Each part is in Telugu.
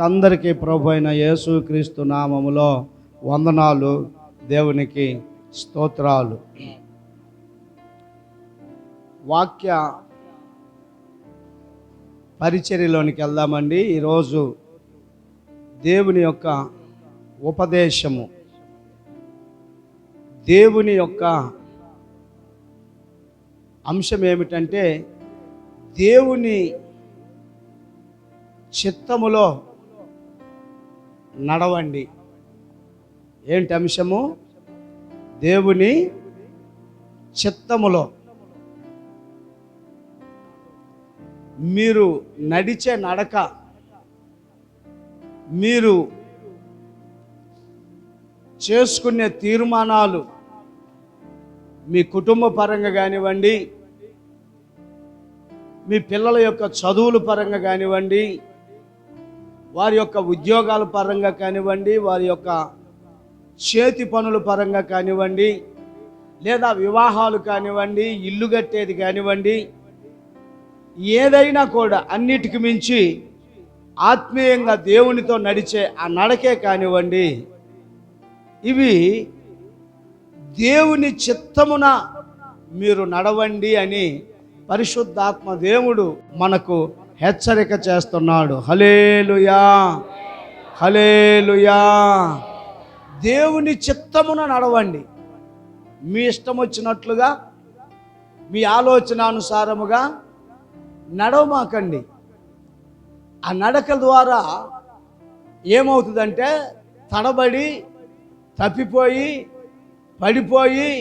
అందరికీ ప్రభు అయిన యేసుక్రీస్తు నామములో వందనాలు, దేవునికి స్తోత్రాలు. వాక్య పరిచర్యలోనికి వెళ్దామండి. ఈరోజు దేవుని యొక్క ఉపదేశము, దేవుని యొక్క అంశం ఏమిటంటే దేవుని చిత్తములో నడవండి. ఏంటి అంశము? దేవుని చిత్తములో మీరు నడిచే నడక, మీరు చేసుకునే తీర్మానాలు, మీ కుటుంబ పరంగా కానివ్వండి, మీ పిల్లల యొక్క చదువుల పరంగా కానివ్వండి, వారి యొక్క ఉద్యోగాల పరంగా కానివ్వండి, వారి యొక్క చేతి పనుల పరంగా కానివ్వండి, లేదా వివాహాలు కానివ్వండి, ఇల్లు కట్టేది కానివ్వండి, ఏదైనా కూడా అన్నిటికి మించి ఆత్మీయంగా దేవునితో నడిచే ఆ నడకే కానివ్వండి, ఇవి దేవుని చిత్తమున మీరు నడవండి అని పరిశుద్ధాత్మ దేవుడు మనకు హెచ్చరిక చేస్తున్నాడు. హల్లెలూయా, హల్లెలూయా. దేవుని చిత్తమున నడవండి. మీ ఇష్టం వచ్చినట్లుగా, మీ ఆలోచనానుసారముగా నడవమాకండి. ఆ నడక ద్వారా ఏమవుతుందంటే తడబడి, తప్పిపోయి, పడిపోయి,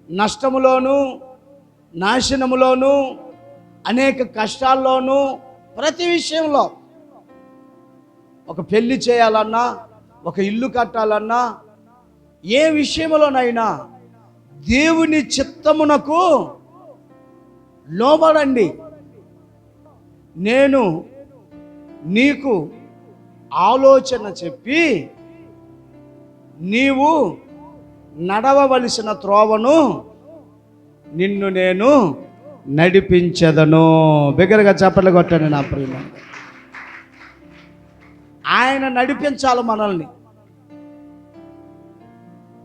నష్టములోను, నాశనములోను, అనేక కష్టాల్లోనూ, ప్రతి విషయంలో, ఒక పెళ్లి చేయాలన్నా, ఒక ఇల్లు కట్టాలన్నా, ఏ విషయంలోనైనా దేవుని చిత్తమునకు లోబడండి. నేను నీకు ఆలోచన చెప్పి నీవు నడవవలసిన త్రోవను నిన్ను నేను నడిపించదను. బిగ్గరగా చప్పట్లు కొట్టండి నా ప్రియులు. ఆయన నడిపించాలి మనల్ని,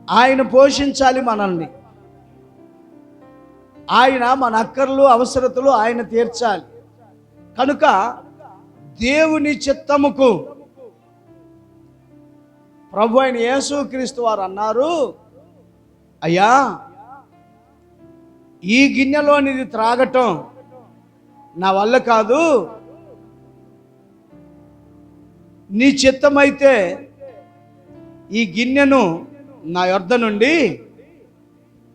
ఆయన పోషించాలి మనల్ని, ఆయన మన అక్కర్లు అవసరతలు ఆయన తీర్చాలి. కనుక దేవుని చిత్తముకు ప్రభు అయిన యేసుక్రీస్తు వారు అన్నారు, అయ్యా ఈ గిన్నెలోనిది త్రాగటం నా వల్ల కాదు, నీ చిత్తమైతే ఈ గిన్నెను నా యొద్ద నుండి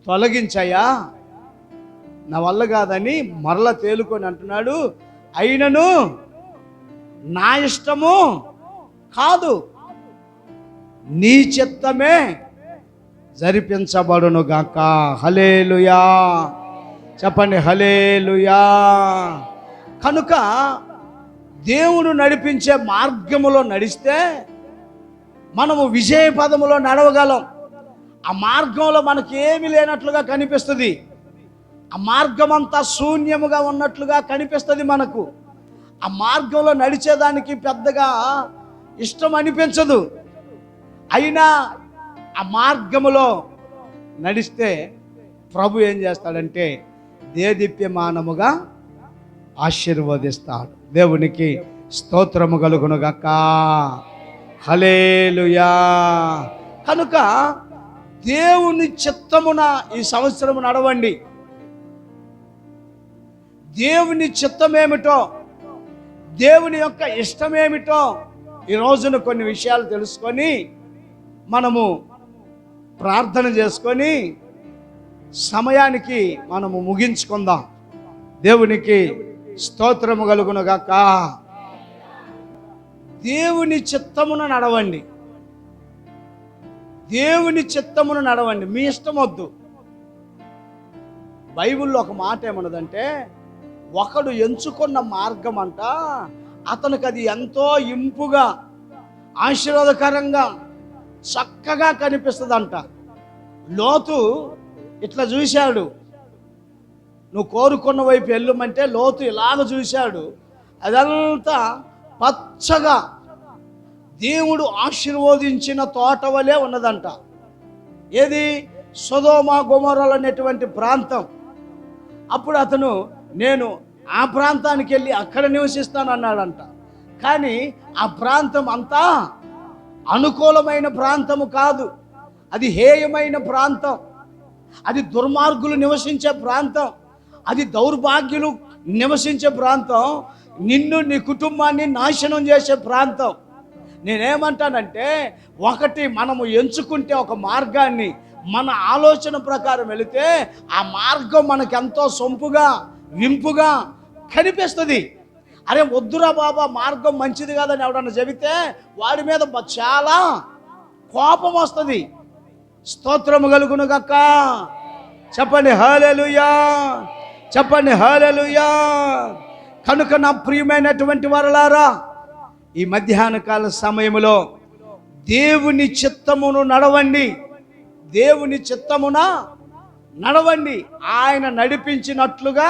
తొలగించయ్యా, నా వల్ల కాదని మరల తేలుకొని అంటున్నాడు. అయినను నా ఇష్టము కాదు, నీ చిత్తమే జరిపించబడును గాక. హల్లెలూయా, చెప్పండి హల్లెలూయా. కనుక దేవుడు నడిపించే మార్గములో నడిస్తే మనము విజయ పదములో నడవగలం. ఆ మార్గంలో మనకి ఏమీ లేనట్లుగా కనిపిస్తుంది, ఆ మార్గం అంతా శూన్యముగా ఉన్నట్లుగా కనిపిస్తుంది మనకు. ఆ మార్గంలో నడిచేదానికి పెద్దగా ఇష్టం అనిపించదు. అయినా ఆ మార్గములో నడిస్తే ప్రభు ఏం చేస్తాడంటే దేదీప్యమానముగా ఆశీర్వదిస్తాడు. దేవునికి స్తోత్రము కలుగునుగాక. హల్లెలూయా. కనుక దేవుని చిత్తమున ఈ సంవత్సరం నడవండి. దేవుని చిత్తమేమిటో, దేవుని యొక్క ఇష్టమేమిటో ఈ రోజున కొన్ని విషయాలు తెలుసుకొని మనము ప్రార్థన చేసుకొని సమయానికి మనము ముగించుకుందాం. దేవునికి స్తోత్రము కలుగునుగాక. దేవుని చిత్తమున నడవండి, దేవుని చిత్తమున నడవండి. మీ ఇష్టం వద్దు. బైబిల్లో ఒక మాట ఏమన్నదంటే, ఒకడు ఎంచుకున్న మార్గం అంట అతనికి అది ఎంతో ఇంపుగా, ఆశీర్వాదకరంగా, చక్కగా కనిపిస్తుందంట. లోతు ఇట్లా చూశాడు, నువ్వు కోరుకున్న వైపు వెళ్ళమంటే లోతు ఇలాగ చూశాడు. అదంతా పచ్చగా దేవుడు ఆశీర్వదించిన తోట వలె ఉన్నదంట. ఏది? సొదొమ గొమొర్రా అనేటువంటి ప్రాంతం. అప్పుడు అతను నేను ఆ ప్రాంతానికి వెళ్ళి అక్కడ నివసిస్తాను అన్నాడంట. కానీ ఆ ప్రాంతం అంతా అనుకూలమైన ప్రాంతము కాదు. అది హేయమైన ప్రాంతం, అది దుర్మార్గులు నివసించే ప్రాంతం, అది దౌర్భాగ్యులు నివసించే ప్రాంతం, నిన్ను నీ కుటుంబాన్ని నాశనం చేసే ప్రాంతం. నేనేమంటానంటే, ఒకటి మనము ఎంచుకుంటే ఒక మార్గాన్ని మన ఆలోచన ప్రకారం వెళితే ఆ మార్గం మనకెంతో సొంపుగా వింపుగా కనిపిస్తుంది. అరే వద్దురా బాబా, మార్గం మంచిది కాదని ఎవడన్నా చెబితే వాడి మీద చాలా కోపం వస్తుంది. స్తోత్రము కలుగును గాక. చెప్పండి హల్లెలూయా, చెప్పండి హల్లెలూయా. కనుక నా ప్రియమైనటువంటి వారలారా, ఈ మధ్యాహ్న కాల సమయంలో దేవుని చిత్తమును నడవండి, దేవుని చిత్తమున నడవండి. ఆయన నడిపించినట్లుగా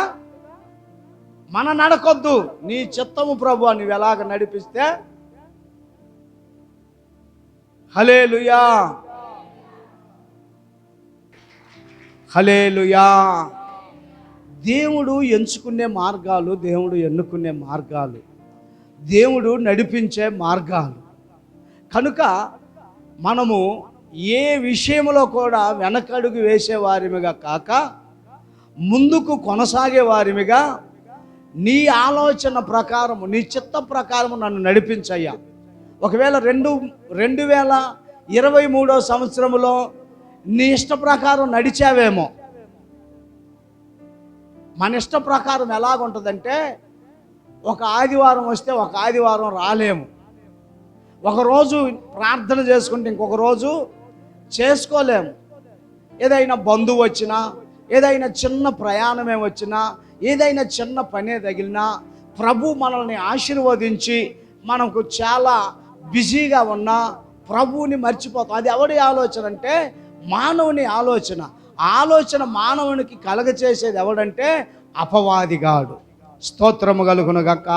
మన నడకొద్దు. నీ చిత్తము ప్రభు నువ్వు ఎలాగ నడిపిస్తే. హల్లెలూయా, హల్లెలూయా. దేవుడు ఎంచుకునే మార్గాలు, దేవుడు ఎన్నుకునే మార్గాలు, దేవుడు నడిపించే మార్గాలు. కనుక మనము ఏ విషయంలో కూడా వెనకడుగు వేసేవారిమిగా కాక ముందుకు కొనసాగే వారిమిగా, నీ ఆలోచన ప్రకారము, నీ చిత్త ప్రకారము నన్ను నడిపించయ్యా. ఒకవేళ 2023 సంవత్సరంలో నీ ఇష్ట ప్రకారం నడిచావేమో. మన ఇష్ట ప్రకారం ఎలాగుంటుందంటే, ఒక ఆదివారం వస్తే ఒక ఆదివారం రాలేము, ఒకరోజు ప్రార్థన చేసుకుంటే ఇంకొక రోజు చేసుకోలేము. ఏదైనా బంధువు వచ్చినా, ఏదైనా చిన్న ప్రయాణమే వచ్చినా, ఏదైనా చిన్న పనే తగిలినా, ప్రభు మనల్ని ఆశీర్వదించి మనకు చాలా బిజీగా ఉన్నా ప్రభువుని మర్చిపోతాం. అది ఎవడి ఆలోచన అంటే మానవుని ఆలోచన. ఆలోచన మానవునికి కలగచేసేది ఎవడంటే అపవాదిగాడు. స్తోత్రము కలుగును గాక.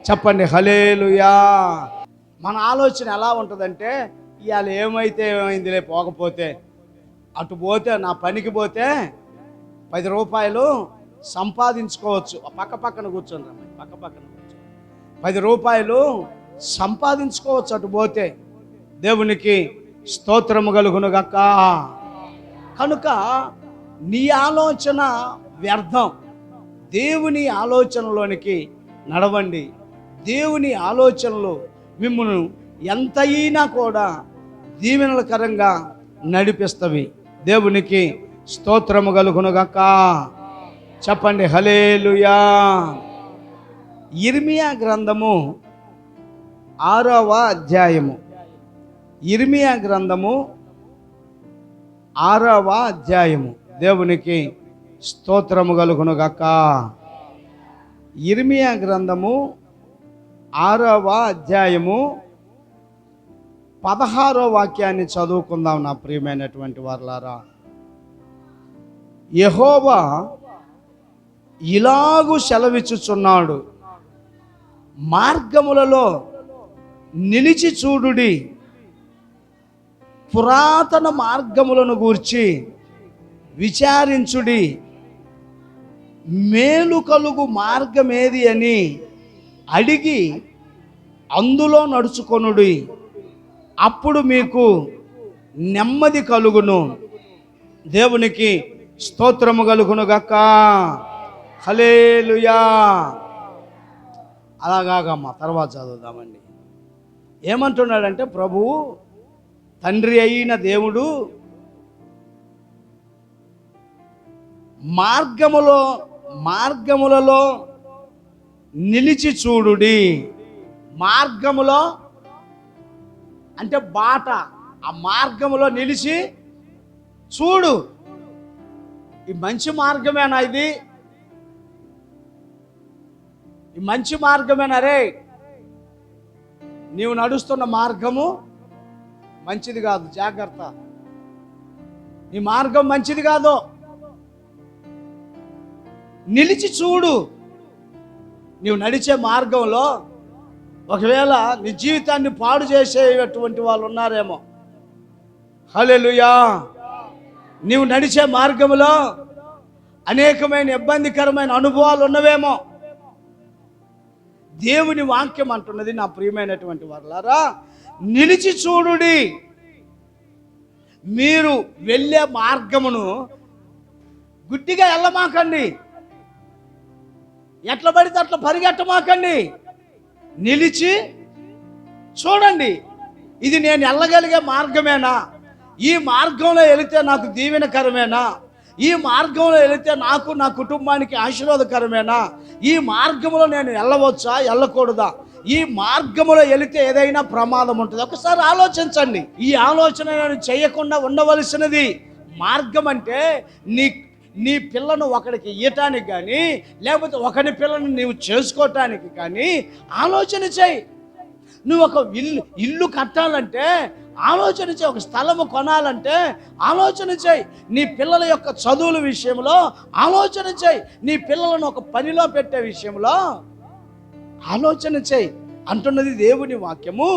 చెప్పండి హల్లెలూయా. మన ఆలోచన ఎలా ఉంటుందంటే, ఇవాళ ఏమైతే ఏమైందిలే, పోకపోతే అటు పోతే, నా పనికి పోతే 10 రూపాయలు సంపాదించుకోవచ్చు. పక్కన కూర్చొని రమ్మని, పక్కన కూర్చొని 10 రూపాయలు సంపాదించుకోవచ్చు అటు పోతే. దేవునికి స్తోత్రము కలుగును గాక. కనుక నీ ఆలోచన వ్యర్థం. దేవుని ఆలోచనలోనికి నడవండి. దేవుని ఆలోచనలు మిమ్మల్ని ఎంతైనా కూడా దీవెనలకరంగా నడిపిస్తవి. దేవునికి స్తోత్రము కలుగును గాక. చెప్పండి హల్లెలూయా. యిర్మీయా గ్రంథము 6వ అధ్యాయము. యిర్మీయా గ్రంథము 6వ అధ్యాయము. దేవునికి స్తోత్రము కలుగును గాక. యిర్మీయా గ్రంథము 6వ అధ్యాయము 16వ వాక్యాన్ని చదువుకుందాం నా ప్రియమైనటువంటి వారలారా. యెహోవా ఇలాగు సెలవిచ్చుచున్నాడు, మార్గములలో నిలిచి చూడుడి, పురాతన మార్గములను గూర్చి విచారించుడి, మేలు కలుగు మార్గమేది అని అడిగి అందులో నడుచుకొనుడి, అప్పుడు మీకు నెమ్మది కలుగును. దేవునికి స్తోత్రము కలుగును గాక. హల్లెలూయా. అలాగాగమ్మా, తర్వాత చదువుదామండి. ఏమంటున్నాడంటే, ప్రభువు తండ్రి అయిన దేవుడు మార్గములలో నిలిచి చూడుడి. మార్గములో అంటే బాట, ఆ మార్గములో నిలిచి చూడు. ఈ మంచి మార్గమేనా? ఈ మంచి మార్గమేనా? రే, నీవు నడుస్తున్న మార్గము మంచిది కాదు, జాగ్రత్త. నీ మార్గం మంచిది కాదు. నిలిచి చూడు. నీవు నడిచే మార్గంలో ఒకవేళ నీ జీవితాన్ని పాడు చేసేటువంటి వాళ్ళు ఉన్నారేమో. హల్లెలూయా. నీవు నడిచే మార్గంలో అనేకమైన ఇబ్బందికరమైన అనుభవాలు ఉన్నవేమో. దేవుని వాక్యం అంటున్నది, నా ప్రియమైనటువంటి వారలారా, నిలిచి చూడుడి. మీరు వెళ్ళే మార్గమును గుడ్డిగా వెళ్ళమాకండి, ఎట్లా పడితే అట్లా పరిగెట్టమాకండి. నిలిచి చూడండి, ఇది నేను వెళ్ళగలిగే మార్గమేనా? ఈ మార్గంలో వెళితే నాకు దీవెనకరమేనా? ఈ మార్గంలో వెళితే నాకు, నా కుటుంబానికి ఆశీర్వాదకరమేనా? ఈ మార్గంలో నేను వెళ్ళవచ్చా, వెళ్ళకూడదా? ఈ మార్గంలో వెళితే ఏదైనా ప్రమాదం ఉంటుంది. ఒకసారి ఆలోచించండి. ఈ ఆలోచన నేను చేయకుండా ఉండవలసినది. మార్గం అంటే నీ పిల్లను ఒకడికి ఇయ్యటానికి కానీ, లేకపోతే ఒకని పిల్లను నీవు చేసుకోవటానికి కానీ ఆలోచన చేయి. నువ్వు ఒక ఇల్లు కట్టాలంటే ఆలోచన చేయి. ఒక స్థలము కొనాలంటే ఆలోచన చేయి. నీ పిల్లల యొక్క చదువుల విషయంలో ఆలోచన చేయి. నీ పిల్లలను ఒక పనిలో పెట్టే విషయంలో ఆలోచన చేయి అంటున్నది దేవుని వాక్యము.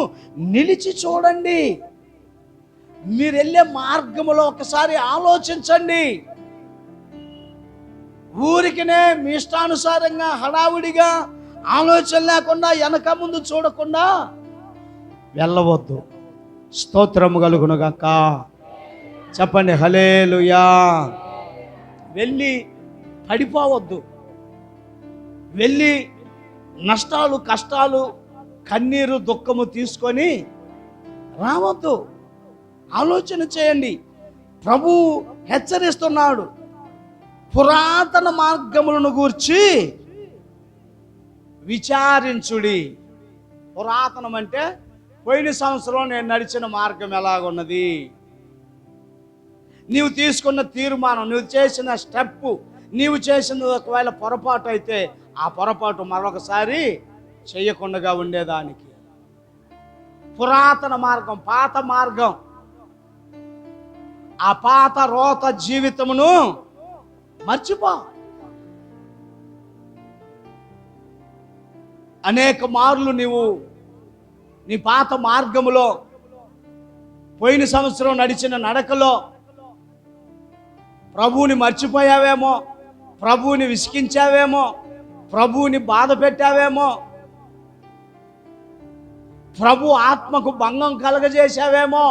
నిలిచి చూడండి. మీరు వెళ్ళే మార్గములో ఒకసారి ఆలోచించండి. ఊరికినే మీ ఇష్టానుసారంగా హడావుడిగా ఆలోచన లేకుండా వెనక ముందు చూడకుండా వెళ్ళవద్దు. స్తోత్రము కలుగునుగాక. చెప్పండి హల్లెలూయా. వెళ్ళి పడిపోవద్దు. వెళ్ళి నష్టాలు, కష్టాలు, కన్నీరు, దుఃఖము తీసుకొని రావద్దు. ఆలోచన చేయండి. ప్రభు హెచ్చరిస్తున్నాడు, పురాతన మార్గములను గూర్చి విచారించుడి. పురాతనం అంటే పోయిన సంవత్సరం నేను నడిచిన మార్గం ఎలాగున్నది, నీవు తీసుకున్న తీర్మానం, నువ్వు చేసిన స్టెప్, నీవు చేసిన ఒకవేళ పొరపాటు అయితే ఆ పొరపాటు మరొకసారి చేయకుండా ఉండేదానికి. పురాతన మార్గం, పాత మార్గం, ఆ పాత రోత జీవితమును మర్చిపో. అనేక మార్లు నీవు నీ పాత మార్గములో, పోయిన సంవత్సరం నడిచిన నడకలో ప్రభువుని మర్చిపోయావేమో, ప్రభువుని విసిగించావేమో, ప్రభువుని బాధ పెట్టావేమో, ప్రభు ఆత్మకు భంగం కలగజేశావేమో,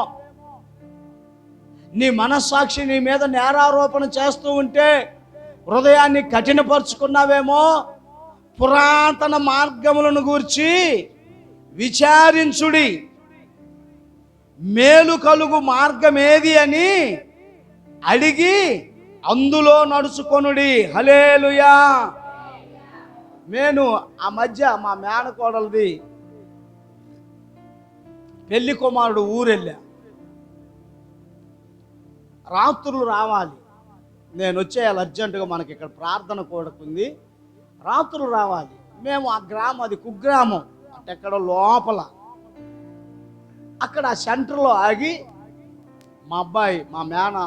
నీ మనస్సాక్షి నీ మీద నేరారోపణ చేస్తూ ఉంటే హృదయాన్ని కఠినపరుచుకున్నావేమో. పురాతన మార్గములను గూర్చి విచారించుడి. మేలు కలుగు మార్గం ఏది అని అడిగి అందులో నడుచుకొనుడి. హల్లెలూయా. నేను ఆ మధ్య మా మేనకోడలది పెళ్లి కుమారుడు ఊరెళ్ళా. రాత్రులు రావాలి, నేను వచ్చేయాలి అర్జెంటుగా, మనకి ఇక్కడ ప్రార్థన కూడకుంది, రాత్రులు రావాలి. మేము ఆ గ్రామం, అది కుగ్రామం, అంటే ఎక్కడ లోపల, అక్కడ సెంటర్లో ఆగి మా అబ్బాయి, మా మేన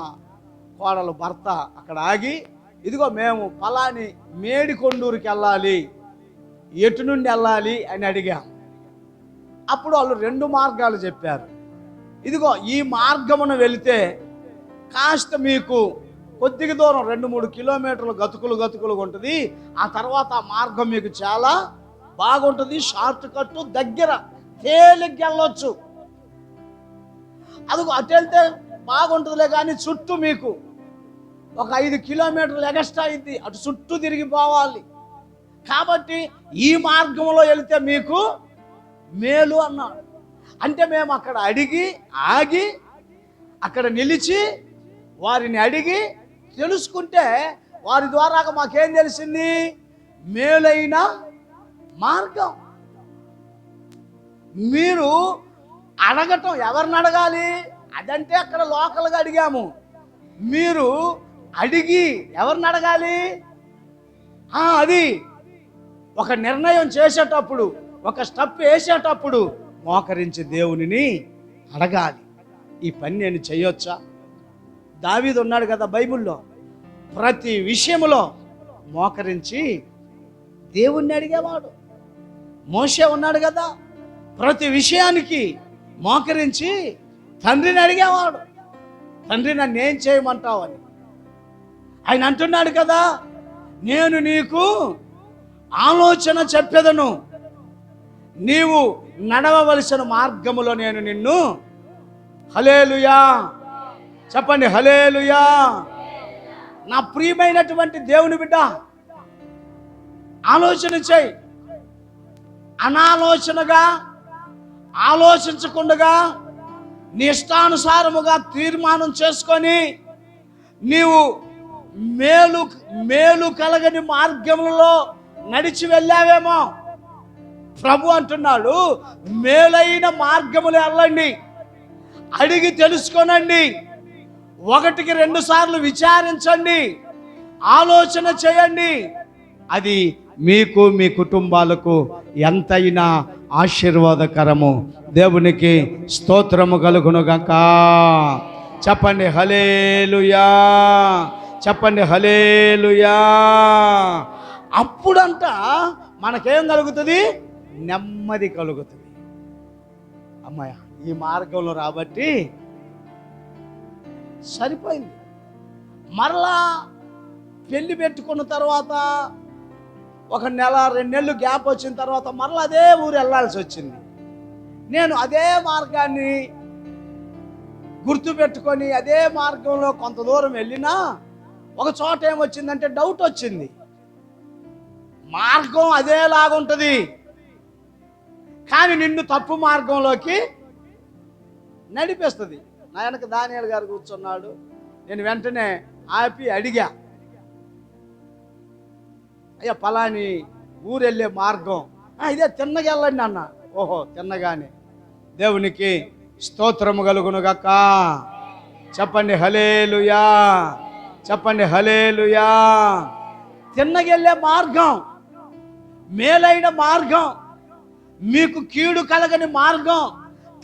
కోడలు భర్త అక్కడ ఆగి, ఇదిగో మేము పలాని మేడికొండూరుకి వెళ్ళాలి, ఎటు నుండి వెళ్ళాలి అని అడిగాం. అప్పుడు వాళ్ళు 2 మార్గాలు చెప్పారు. ఇదిగో ఈ మార్గమున వెళితే కాస్త మీకు కొద్దిగా దూరం 2-3 కిలోమీటర్లు గతుకులు ఉంటుంది. ఆ తర్వాత ఆ మార్గం మీకు చాలా బాగుంటుంది, షార్ట్ కట్, దగ్గర, తేలిగ్గా వెళ్ళొచ్చు. అదిగో అటు వెళ్తే బాగుంటుందిలే, కానీ చుట్టూ మీకు ఒక 5 కిలోమీటర్లు ఎగస్ట్రా అయింది, అటు చుట్టూ తిరిగిపోవాలి. కాబట్టి ఈ మార్గంలో వెళితే మీకు మేలు అన్నాడు. అంటే మేము అక్కడ ఆగి అక్కడ నిలిచి వారిని అడిగి తెలుసుకుంటే వారి ద్వారా మాకేం తెలిసింది? మేలైన మార్గం. మీరు అడగటం, ఎవరిని అడగాలి అదంటే అక్కడ లోకల్గా అడిగాము. మీరు అడిగి ఎవరిని అడగాలి? అది ఒక నిర్ణయం చేసేటప్పుడు, ఒక స్టెప్ వేసేటప్పుడు మోకరించి దేవునిని అడగాలి. ఈ పని నేను చేయొచ్చా? దావీదు ఉన్నాడు కదా బైబిల్లో, ప్రతి విషయంలో మోకరించి దేవుణ్ణి అడిగేవాడు. మోషే ఉన్నాడు కదా, ప్రతి విషయానికి మోకరించి తండ్రిని అడిగేవాడు, తండ్రి నన్ను ఏం చేయమంటావని. ఆయన అంటున్నాడు కదా, నేను నీకు ఆలోచన చెప్పెదను, నీవు నడవవలసిన మార్గములో నేను నిన్ను. హల్లెలూయా చెప్పండి, హల్లెలూయా. నా ప్రియమైనటువంటి దేవుని బిడ్డ, ఆలోచన చేయి. అనాలోచనగా, ఆలోచించకుండా నీ ఇష్టానుసారముగా తీర్మానం చేసుకొని నీవు మేలు కలగని మార్గములలో నడిచి వెళ్ళావేమో. ప్రభు అంటున్నాడు, మేలైన మార్గములు వెళ్ళండి, అడిగి తెలుసుకోనండి, 1కి 2 సార్లు విచారించండి, ఆలోచన చేయండి. అది మీకు మీ కుటుంబాలకు ఎంతైనా ఆశీర్వాదకరము. దేవునికి స్తోత్రము కలుగునుగాక. చెప్పండి హల్లెలూయా, చెప్పండి హల్లెలూయా. అప్పుడంట మనకేం కలుగుతుంది? నెమ్మది కలుగుతుంది. అమ్మాయ ఈ మార్గంలో రాబట్టి సరిపోయింది. మరలా పెళ్లి పెట్టుకున్న తర్వాత 1 నెల 2 నెలలు గ్యాప్ వచ్చిన తర్వాత మరలా అదే ఊరు వెళ్ళాల్సి వచ్చింది. నేను అదే మార్గాన్ని గుర్తుపెట్టుకొని అదే మార్గంలో కొంత దూరం వెళ్ళినా ఒక చోట ఏమొచ్చిందంటే డౌట్ వచ్చింది. మార్గం అదేలాగుంటుంది, కానీ నిన్ను తప్పు మార్గంలోకి నడిపిస్తుంది. నా వెనక దానియేలు గారు కూర్చున్నాడు. నేను వెంటనే ఆపి అడిగా, అయ్యా పలాని ఊరు వెళ్ళే మార్గం ఇదే, తిన్నగా వెళ్ళండి అన్న. ఓహో తిన్నగానే. దేవునికి స్తోత్రము కలుగునుగాక. చెప్పండి హల్లెలూయా, చెప్పండి హల్లెలూయా. తిన్నగెళ్ళే మార్గం, మేలైన మార్గం, మీకు కీడు కలగని మార్గం.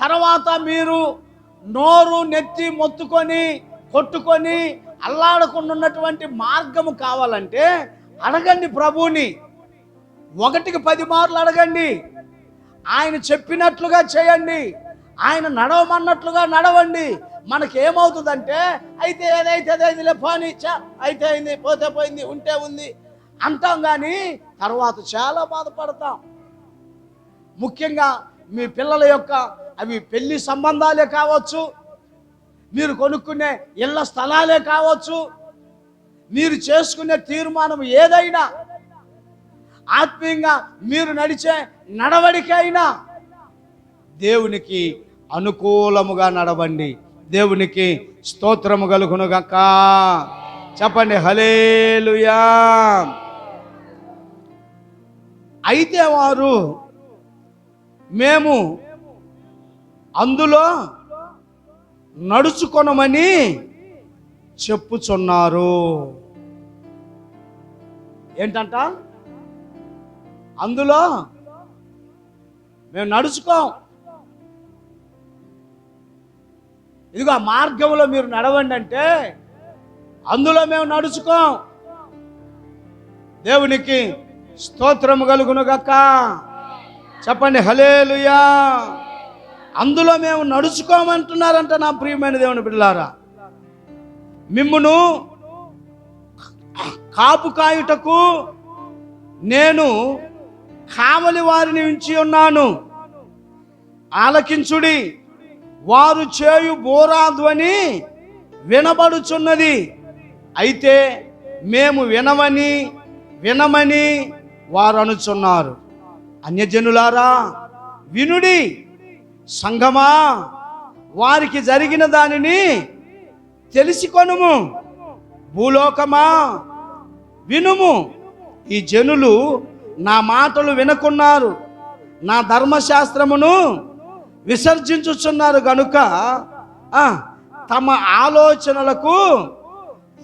తర్వాత మీరు నోరు నెత్తి మొత్తుకొని కొట్టుకొని అల్లాడకుండా ఉన్నటువంటి మార్గము కావాలంటే అడగండి ప్రభువుని. 1కి 10 మార్లు అడగండి. ఆయన చెప్పినట్లుగా చేయండి, ఆయన నడవమన్నట్లుగా నడవండి. మనకేమవుతుందంటే అయితే ఏదైతే అదైందిలే, పోనీ అయితే అయింది, పోతే పోయింది, ఉంటే ఉంది అంటాం, కానీ తర్వాత చాలా బాధపడతాం. ముఖ్యంగా మీ పిల్లల యొక్క అవి పెళ్లి సంబంధాలే కావచ్చు, మీరు కొనుక్కునే ఇళ్ల స్థలాలే కావచ్చు, మీరు చేసుకునే తీర్మానం ఏదైనా, ఆత్మీయంగా మీరు నడిచే నడవడిక అయినా దేవునికి అనుకూలముగా నడవండి. దేవునికి స్తోత్రము కలుగునుగాక. చెప్పండి హల్లెలూయా. అయితే వారు మేము అందులో నడుచుకొనమని చెప్పుచున్నారు. ఏంటంట? అందులో మేము నడుచుకోం. ఇదిగో ఆ మార్గంలో మీరు నడవండి అంటే అందులో మేము నడుచుకోం. దేవునికి స్తోత్రము కలుగునుగాక. చెప్పండి హల్లెలూయా. అందులో మేము నడుచుకోమంటున్నారంట. నా ప్రియమైన దేవుని బిడ్డలారా, మిమ్మును కాపు కాయుటకు నేను కావలి వారిని ఉంచి ఉన్నాను. ఆలకించుడి, వారు చేయు బోరాధ్వని వినబడుచున్నది. అయితే మేము వినమని వారు అనుచున్నారు. అన్యజనులారా వినుడి, సంఘమా వారికి జరిగిన దానిని తెలిసికొనుము, భూలోకమా వినుము. ఈ జనులు నా మాటలు వినకున్నారు, నా ధర్మశాస్త్రమును విసర్జించుచున్నారు గనుక తమ ఆలోచనలకు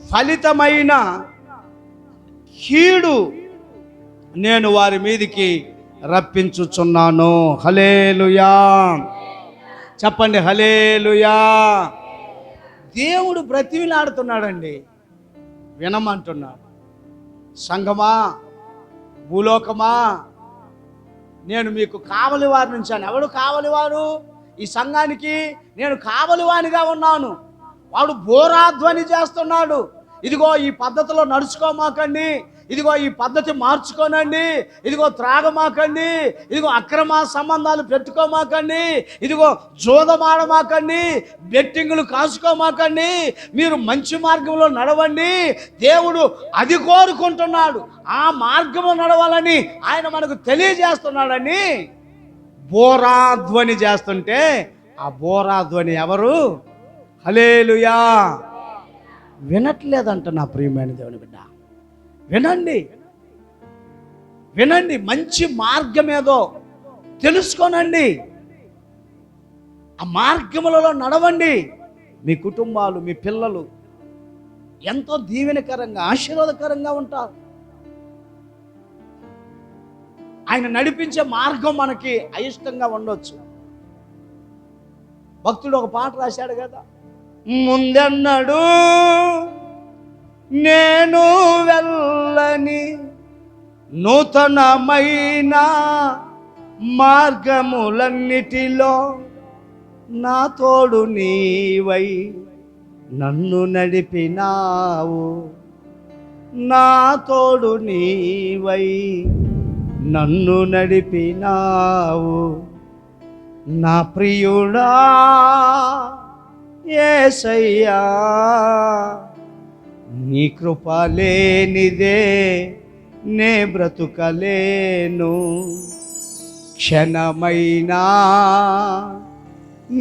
ఫలితమైన కీడు నేను వారి మీదికి రప్పించుచున్నాను. హల్లెలూయా. చెప్పండి హల్లెలూయా. దేవుడు బ్రతిమిలాడుతున్నాడండి, వినమంటున్నాడు. సంఘమా, భూలోకమా, నేను మీకు కావలివారి నుంచాను. ఎవడు కావలివారు? ఈ సంఘానికి నేను కావలివానిగా ఉన్నాను. వాడు బోరాధ్వని చేస్తున్నాడు, ఇదిగో ఈ పద్ధతిలో నడుచుకోమాకండి, ఇదిగో ఈ పద్ధతి మార్చుకోనండి, ఇదిగో త్రాగమాకండి, ఇదిగో అక్రమ సంబంధాలు పెట్టుకోమాకండి, ఇదిగో జోదమాడమాకండి, బెట్టింగులు కాసుకోమాకండి, మీరు మంచి మార్గంలో నడవండి. దేవుడు అది కోరుకుంటున్నాడు. ఆ మార్గంలో నడవాలని ఆయన మనకు తెలియజేస్తున్నాడని బోరాధ్వని చేస్తుంటే, ఆ బోరాధ్వని ఎవరు? హల్లెలూయా. వినట్లేదంట నా ప్రియమైన దేవుని బిడ్డ. వినండి, వినండి, మంచి మార్గం ఏదో తెలుసుకోనండి, ఆ మార్గములలో నడవండి. మీ కుటుంబాలు, మీ పిల్లలు ఎంతో దీవెనకరంగా, ఆశీర్వాదకరంగా ఉంటారు. ఆయన నడిపించే మార్గం మనకి అయిష్టంగా ఉండొచ్చు. భక్తుడు ఒక పాట రాశాడు కదా, ముందెన్నడు నేను వెళ్ళని నూతనమైన మార్గములన్నిటిలో నా తోడు నీవై నన్ను నడిపినావు, నా తోడు నీవై నన్ను నడిపినావు, నా ప్రియుడా యేసయ్యా, నీ కృప లేనిదే నే బ్రతుకలేను, క్షణమైనా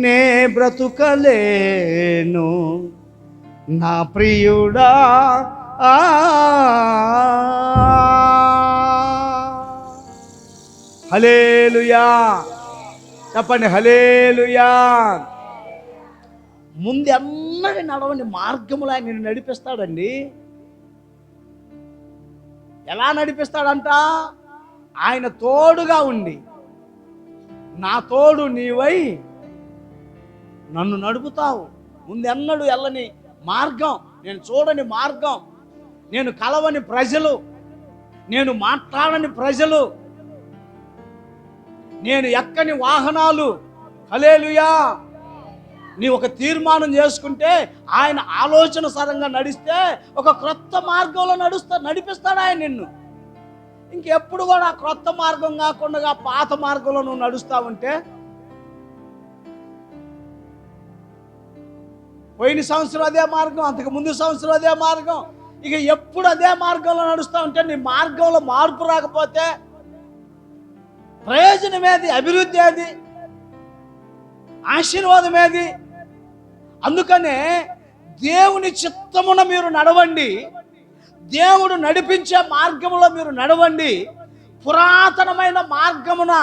నే బ్రతుకలేను, నా ప్రియుడా. హల్లెలూయా, చెప్పండి హల్లెలూయా. ముందు ఎన్నడి నడవండి మార్గములో ఆయన నిన్ను నడిపిస్తాడండి. ఎలా నడిపిస్తాడంట? ఆయన తోడుగా ఉండి, నా తోడు నీవై నన్ను నడుపుతావు. ముందెన్నడు వెళ్ళని మార్గం, నేను చూడని మార్గం, నేను కలవని ప్రజలు, నేను మాట్లాడని ప్రజలు, నేను ఎక్కని వాహనాలు. హల్లెలూయా. నీ ఒక తీర్మానం చేసుకుంటే, ఆయన ఆలోచన సరంగా నడిస్తే ఒక క్రొత్త మార్గంలో నడిపిస్తాడు ఆయన నిన్ను. ఇంకెప్పుడు కూడా క్రొత్త మార్గం కాకుండా పాత మార్గంలో నువ్వు నడుస్తా ఉంటే, పోయిన సంవత్సరం అదే మార్గం, అంతకు ముందు సంవత్సరం అదే మార్గం, ఇక ఎప్పుడు అదే మార్గంలో నడుస్తూ ఉంటే నీ మార్గంలో మార్పు రాకపోతే ప్రయోజనం ఏది? అభివృద్ధి ఏది? ఆశీర్వాదం ఏది? అందుకనే దేవుని చిత్తమున మీరు నడవండి, దేవుడు నడిపించే మార్గములో మీరు నడవండి, పురాతనమైన మార్గమున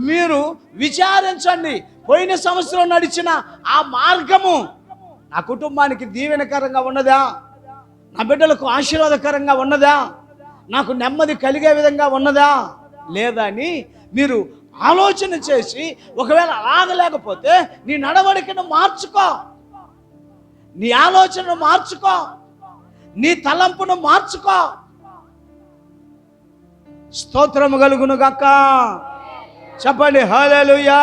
మీరు విచారించండి. పోయిన సంవత్సరం నడిచిన ఆ మార్గము నా కుటుంబానికి దీవెనకరంగా ఉన్నదా? నా బిడ్డలకు ఆశీర్వాదకరంగా ఉన్నదా? నాకు నెమ్మది కలిగే విధంగా ఉన్నదా లేదా అని మీరు ఆలోచన చేసి, ఒకవేళ అలాగలేకపోతే నీ నడవడికను మార్చుకో, నీ ఆలోచనను మార్చుకో, నీ తలంపును మార్చుకో. స్తోత్రము కలుగును గాక. చెప్పండి హల్లెలూయా,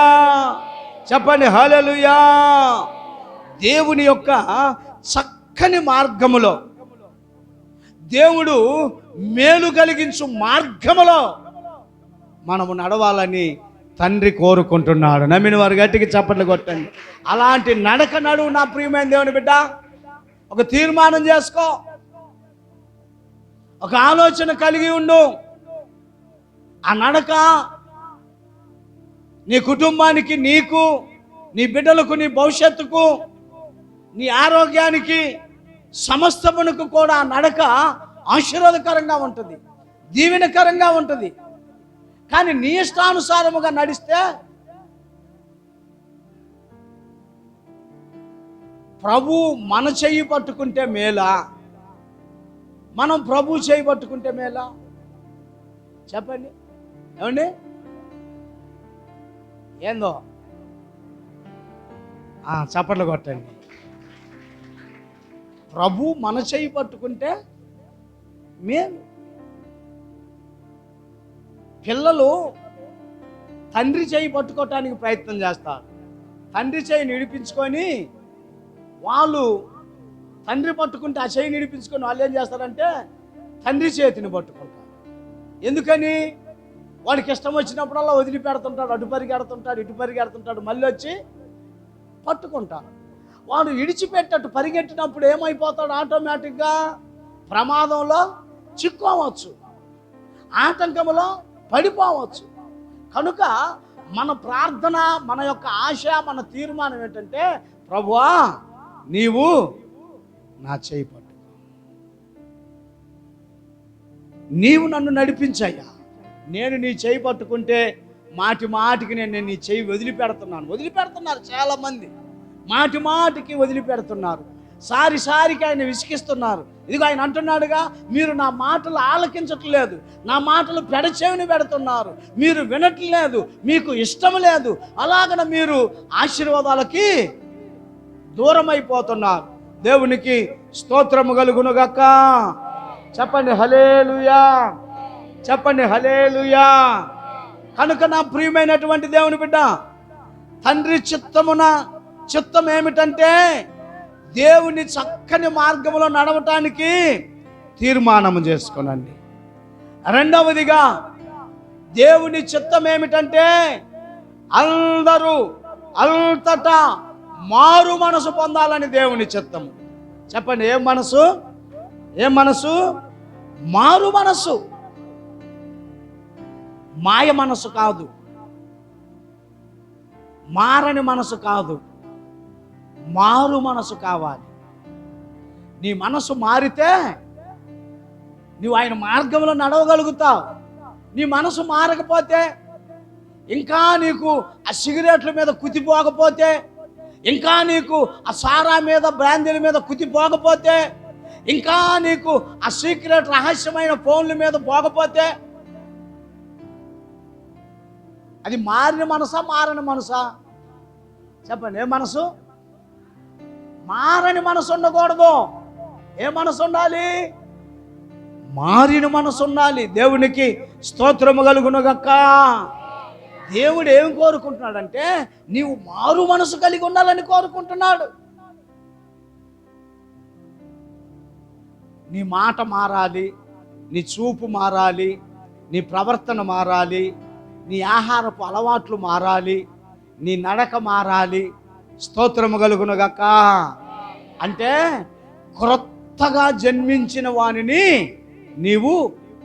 చెప్పండి హల్లెలూయా. దేవుని యొక్క చక్కని మార్గములో, దేవుడు మేలు కలిగించు మార్గములో మనము నడవాలని తండ్రి కోరుకుంటున్నాడు. నమ్మిన వారు గట్టికి చప్పట్లు కొట్టండి. అలాంటి నడక నడువు నా ప్రియమైన దేవుని బిడ్డ. ఒక తీర్మానం చేసుకో, ఒక ఆలోచన కలిగి ఉండు. ఆ నడక నీ కుటుంబానికి, నీకు, నీ బిడ్డలకు, నీ భవిష్యత్తుకు, నీ ఆరోగ్యానికి, సమస్తమునకు కూడా ఆ నడక ఆశీర్వాదకరంగా ఉంటుంది, దీవెనకరంగా ఉంటుంది. కానీ నీ ఇష్టానుసారముగా నడిస్తే ప్రభు మన చెయ్యి పట్టుకుంటే మేలా, మనం ప్రభు చెయ్యి పట్టుకుంటే మేలా? చెప్పండి, ఏమండి? ఏందో చప్పట్లు కొట్టండి. ప్రభు మన చెయ్యి పట్టుకుంటే మేలు. పిల్లలు తండ్రి చేయి పట్టుకోవటానికి ప్రయత్నం చేస్తారు. తండ్రి చేయి విడిపించుకొని వాళ్ళు తండ్రి పట్టుకుంటే ఆ చేయి విడిపించుకొని వాళ్ళు ఏం చేస్తారంటే తండ్రి చేతిని పట్టుకుంటారు. ఎందుకని? వాడికి ఇష్టం వచ్చినప్పుడల్లా వదిలిపెడుతుంటాడు, అటు పరిగెడుతుంటాడు, ఇటు పరిగెడుతుంటాడు, మళ్ళీ వచ్చి పట్టుకుంటాడు. వాడు విడిచిపెట్టట్టు పరిగెట్టినప్పుడు ఏమైపోతాడు? ఆటోమేటిక్గా ప్రమాదంలో చిక్కోవచ్చు, ఆటంకంలో పడిపోవచ్చు. కనుక మన ప్రార్థన, మన యొక్క ఆశ, మన తీర్మానం ఏంటంటే, ప్రభువా నీవు నా చేయి పట్టు, నీవు నన్ను నడిపించయ్యా. నేను నీ చేయి పట్టుకుంటే మాటి మాటికి నేను నీ చేయి వదిలిపెడుతున్నారు చాలామంది. మాటి మాటికి వదిలిపెడుతున్నారు, సారికి ఆయన విసిగిస్తున్నారు. ఇదిగో ఆయన అంటున్నాడుగా, మీరు నా మాటలు ఆలకించట్లేదు, నా మాటలు పెడచెవిని పెడుతున్నారు, మీరు వినట్లేదు, మీకు ఇష్టం లేదు, అలాగన మీరు ఆశీర్వాదాలకి దూరం అయిపోతున్నారు. దేవునికి స్తోత్రము కలుగునుగాక. చెప్పండి హల్లెలూయా, చెప్పండి హల్లెలూయా. కనుక నా ప్రియమైనటువంటి దేవుని బిడ్డ, తండ్రి చిత్తం ఏమిటంటే దేవుని చక్కని మార్గంలో నడవటానికి తీర్మానం చేసుకోనండి. రెండవదిగా దేవుని చిత్తం ఏమిటంటే అందరూ అంతటా మారు మనసు పొందాలని దేవుని చిత్తము. చెప్పండి, ఏం మనసు? మారు మనసు. మాయ మనసు కాదు, మారని మనసు కాదు, మారు మనసు కావాలి. నీ మనసు మారితే నువ్వు ఆయన మార్గంలో నడవగలుగుతావు. నీ మనసు మారకపోతే, ఇంకా నీకు ఆ సిగరెట్ల మీద కుతిపోకపోతే, ఇంకా నీకు ఆ సారా మీద బ్రాందీల మీద కుతిపోకపోతే, ఇంకా నీకు ఆ సీక్రెట్ రహస్యమైన ఫోన్ల మీద పోకపోతే, అది మారిన మనసా మారని మనసా? చెప్పండి, ఏ మనసు? మారని మనసు ఉండకూడదు. ఏ మనసు ఉండాలి? మారిన మనసు ఉండాలి. దేవునికి స్తోత్రము కలుగునుగాక. దేవుడు ఏం కోరుకుంటున్నాడంటే నీవు మారు మనసు కలిగి ఉండాలని కోరుకుంటున్నాడు. నీ మాట మారాలి, నీ చూపు మారాలి, నీ ప్రవర్తన మారాలి, నీ ఆహారపు అలవాట్లు మారాలి, నీ నడక మారాలి. స్తోత్రము కలుగునుగాక. అంటే క్రొత్తగా జన్మించిన వానిని నీవు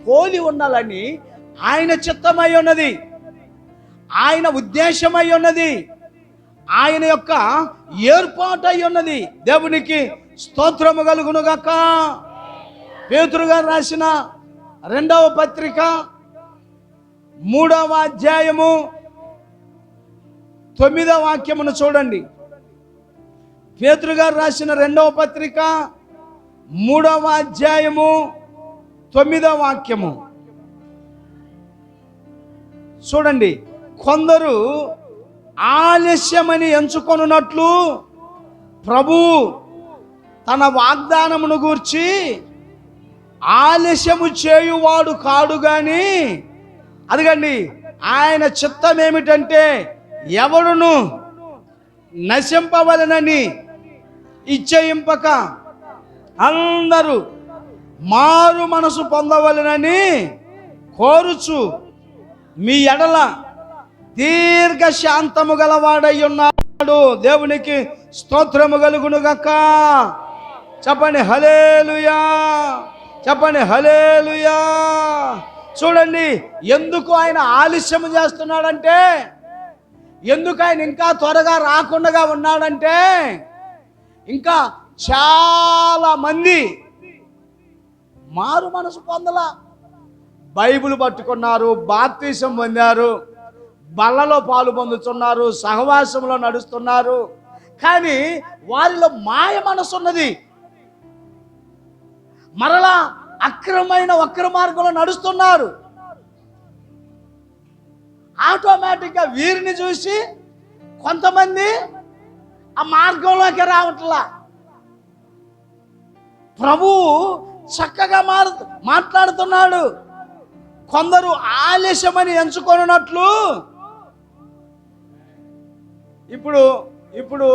పోలి ఉండాలని ఆయన చిత్తమై ఉన్నది, ఆయన ఉద్దేశమై ఉన్నది, ఆయన యొక్క ఏర్పాటు అయి ఉన్నది. దేవునికి స్తోత్రము కలుగునుగాక. పేతురు గారు రాసిన 2వ పత్రిక 3వ అధ్యాయము 9వ వాక్యమును చూడండి. పేతురు గారు రాసిన 2వ పత్రిక 3వ అధ్యాయము 9వ వాక్యము చూడండి. కొందరు ఆలస్యమని ఎంచుకొనున్నట్లు ప్రభు తన వాగ్దానమును గూర్చి ఆలస్యము చేయువాడు కాడు గాని, అదిగండి ఆయన చిత్తం ఏమిటంటే ఎవడును నశింపవలనని ఇచ్చయింపక అందరూ మారు మనసు పొందవలనని కోరుచు మీ ఎడల దీర్ఘ శాంతము గలవాడై ఉన్నాడు. దేవునికి స్తోత్రము కలుగునుగాక. చెప్పండి హల్లెలూయా, చెప్పండి హల్లెలూయా. చూడండి, ఎందుకు ఆయన ఆలస్యం చేస్తున్నాడంటే, ఎందుకు ఆయన ఇంకా త్వరగా రాకుండా ఉన్నాడంటే, ఇంకా చాలా మంది మారు మనసు పొందలా. బైబిల్ పట్టుకున్నారు, బాప్తిసం పొందారు, బల్లలో పాలు పొందుతున్నారు, సహవాసంలో నడుస్తున్నారు, కానీ వారిలో మాయ మనసు ఉన్నది. మరలా అక్రమైన వక్ర మార్గంలో నడుస్తున్నారు. ఆటోమేటిక్గా వీరిని చూసి కొంతమంది ఆ మార్గంలోకి రావట్లా. ప్రభు చక్కగా మాట్లాడుతున్నాడు. కొందరు ఆలస్యమని ఎంచుకొనున్నట్లు ఇప్పుడు ఇప్పుడు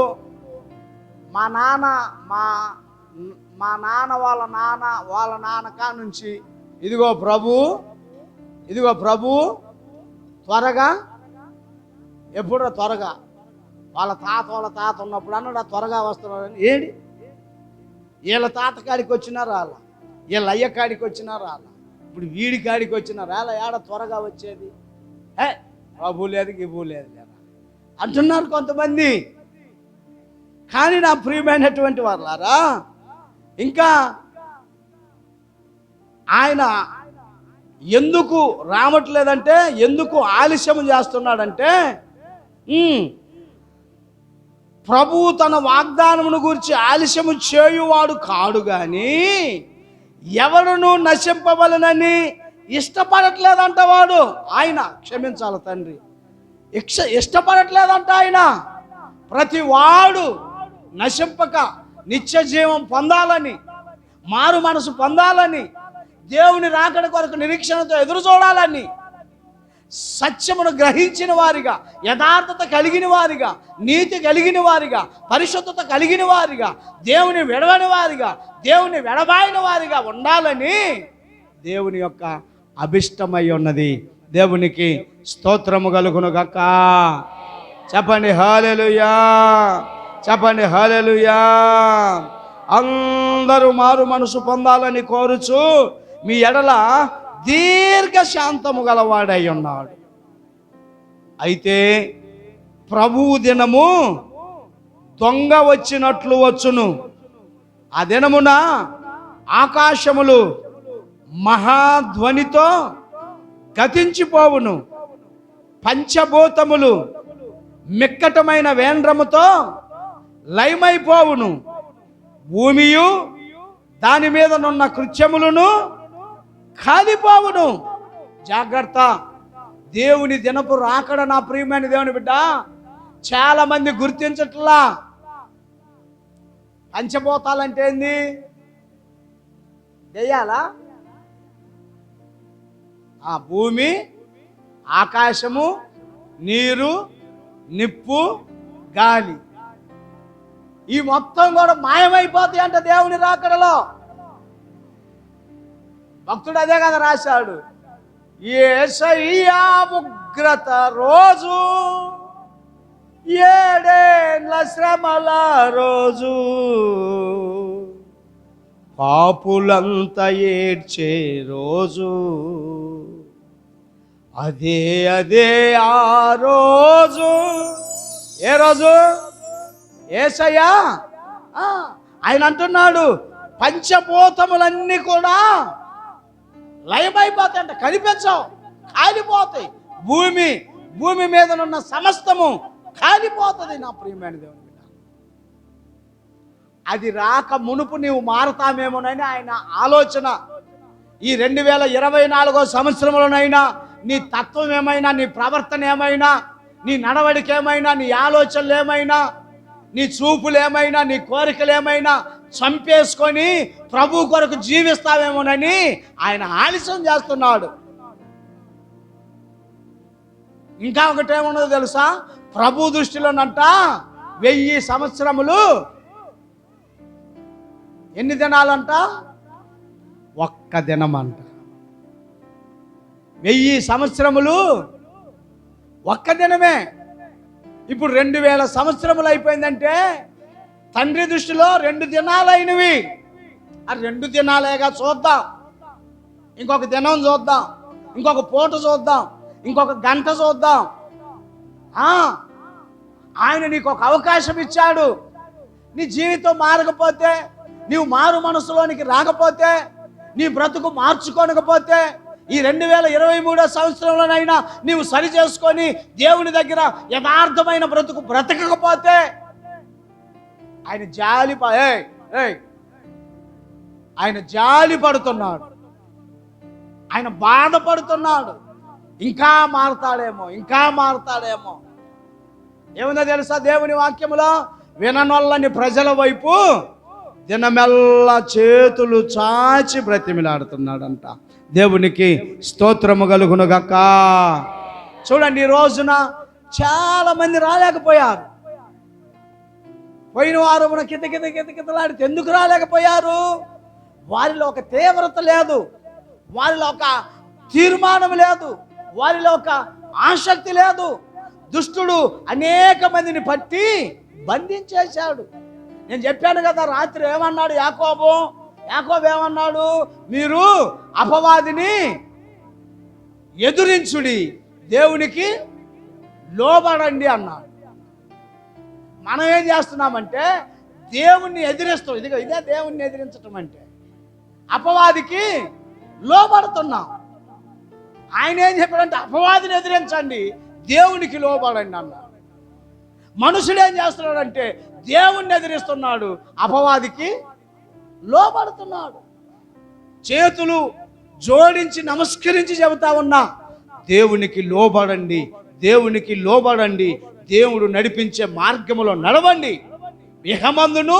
మా నాన్న మా మా నాన్న వాళ్ళ నాన్న నుంచి ఇదిగో ప్రభు త్వరగా, ఎప్పుడో త్వరగా వాళ్ళ తాత ఉన్నప్పుడు అన్నాడు త్వరగా వస్తున్నాడని. ఏడి వీళ్ళ తాత కాడికి వచ్చినా రాలా, వీళ్ళ అయ్య కాడికి వచ్చినా రాలా, ఇప్పుడు వీడి కాడికి వచ్చినా రాలా, ఏడ త్వరగా వచ్చేది? ప్రభు లేదు గివ్వు లేదు లేదా అంటున్నారు కొంతమంది. కానీ నా ప్రియమైనటువంటి వాళ్ళారా, ఇంకా ఆయన ఎందుకు రావట్లేదంటే, ఎందుకు ఆలస్యం చేస్తున్నాడంటే, ప్రభువు తన వాగ్దానమును గురించి ఆలస్యము చేయువాడు కాడు గాని ఎవరును నశింపవలనని ఇష్టపడట్లేదంట వాడు. ఆయన క్షమించాలి తండ్రి, ఇష్టపడట్లేదంట ఆయన. ప్రతి వాడు నశింపక నిత్య జీవం పొందాలని, మారు మనసు పొందాలని, దేవుని రాకడ కొరకు నిరీక్షణతో ఎదురు చూడాలని, సత్యమును గ్రహించిన వారిగా, యథార్థత కలిగిన వారిగా, నీతి కలిగిన వారిగా, పరిశుద్ధత కలిగిన వారిగా, దేవుని విడవని వారిగా, దేవుని విడబాయిన వారిగా ఉండాలని దేవుని యొక్క అభిష్టమై ఉన్నది. దేవునికి స్తోత్రము కలుగును గాక. చెప్పండి హల్లెలూయా, చెప్పండి హల్లెలూయా. అందరూ మారు మనసు పొందాలని కోరుచు మీ ఎడల దీర్ఘశాంతము గలవాడై ఉన్నాడు. అయితే ప్రభువు దినము దొంగ వచ్చినట్లు వచ్చును. ఆ దినమున ఆకాశములు మహాధ్వనితో గతించిపోవును, పంచభూతములు మిక్కటమైన వేంద్రముతో లయమైపోవును, భూమియు దాని మీద నున్న కృత్యములను కాలిపోవును. జాగ్రత్త, దేవుని దినపు రాకడ నా ప్రియమైన దేవుని బిడ్డ చాలా మంది గుర్తించట్లా. పంచభూతాలంటే ఏంది? దెయ్యాలా? భూమి, ఆకాశము, నీరు, నిప్పు, గాలి, ఈ మొత్తం కూడా మాయమైపోతాయి అంట దేవుని రాకడలో. భక్తుడు అదే కదా రాశాడు, యేసయ్యా ఉగ్రత రోజు, ఏడేండ్ల శ్రమల రోజు, పాపులంతా ఏడ్చే రోజు, అదే ఆ రోజు. ఏ రోజు? యేసయ్యా ఆయన అంటున్నాడు, పంచభూతములన్నీ కూడా లయమైపోతాయంట, కనిపించవు, కాలిపోతాయి. భూమి మీద ఉన్న సమస్తము కాలిపోతుంది నా ప్రియమైన దేవుని బిడ్డ. అది రాక మునుపు నీవు మారుతామేమోనని ఆయన ఆలోచన. ఈ 2024 సంవత్సరంలోనైనా నీ తత్వం ఏమైనా, నీ ప్రవర్తన ఏమైనా, నీ నడవడిక ఏమైనా, నీ ఆలోచనలు ఏమైనా, నీ చూపులు ఏమైనా, నీ కోరికలు ఏమైనా చంపేసుకొని ప్రభు కొరకు జీవిస్తావేమోనని ఆయన ఆలస్యం చేస్తున్నాడు. ఇంకా ఒకటేమన్నదో తెలుసా? ప్రభు దృష్టిలోనంట 1000 సంవత్సరములు ఎన్ని దినాలంట? ఒక్క దినం అంట. 1000 సంవత్సరములు ఒక్క దినమే. ఇప్పుడు 2000 సంవత్సరములు అయిపోయిందంటే తండ్రి దృష్టిలో 2 దినాలు అయినవి. ఆ 2 దినాలేగా చూద్దాం, ఇంకొక దినం చూద్దాం, ఇంకొక పూట చూద్దాం, ఇంకొక గంట చూద్దాం. ఆయన నీకు ఒక అవకాశం ఇచ్చాడు. నీ జీవితం మారకపోతే, నీవు మారు మనసులోనికి రాకపోతే, నీ బ్రతుకు మార్చుకోనకపోతే, ఈ 2023 సంవత్సరంలోనైనా నీవు సరి చేసుకొని దేవుని దగ్గర యథార్థమైన బ్రతుకు బ్రతకకపోతే ఆయన జాలి పడుతున్నాడు, ఆయన బాధపడుతున్నాడు. ఇంకా మారతాడేమో. ఏముందో తెలుసా దేవుని వాక్యములో? విననొల్లని ప్రజల వైపు దినమెల్లా చేతులు చాచి బ్రతిమిలాడుతున్నాడంట. దేవునికి స్తోత్రము కలుగును గాక. చూడండి, ఈ రోజున చాలా మంది రాలేకపోయారు. పోయిన వారమున కితకితలాడితే ఎందుకు రాలేకపోయారు? వారిలో ఒక తీవ్రత లేదు, వారిలో ఒక తీర్మానం లేదు, వారిలో ఒక ఆసక్తి లేదు. దుష్టుడు అనేక మందిని పట్టి బంధించేశాడు. నేను చెప్పాను కదా, రాత్రి ఏమన్నాడు యాకోబు ఏమన్నాడు? మీరు అపవాదిని ఎదురించుడి, దేవునికి లోబడండి అన్నాడు. మనం ఏం చేస్తున్నామంటే దేవుణ్ణి ఎదిరిస్తాం. ఇదే దేవుణ్ణి ఎదిరించటం అంటే. అపవాదికి లోబడుతున్నాం. ఆయన ఏం చెప్పాడంటే అపవాదిని ఎదిరించండి, దేవునికి లోబడండి అన్నాడు. మనుషుడు ఏం చేస్తున్నాడంటే దేవుణ్ణి ఎదిరిస్తున్నాడు, అపవాదికి లోబడుతున్నాడు. చేతులు జోడించి నమస్కరించి చెబుతా ఉన్నా, దేవునికి లోబడండి, దేవునికి లోబడండి, దేవుడు నడిపించే మార్గములో నడవండి, ఇహమందును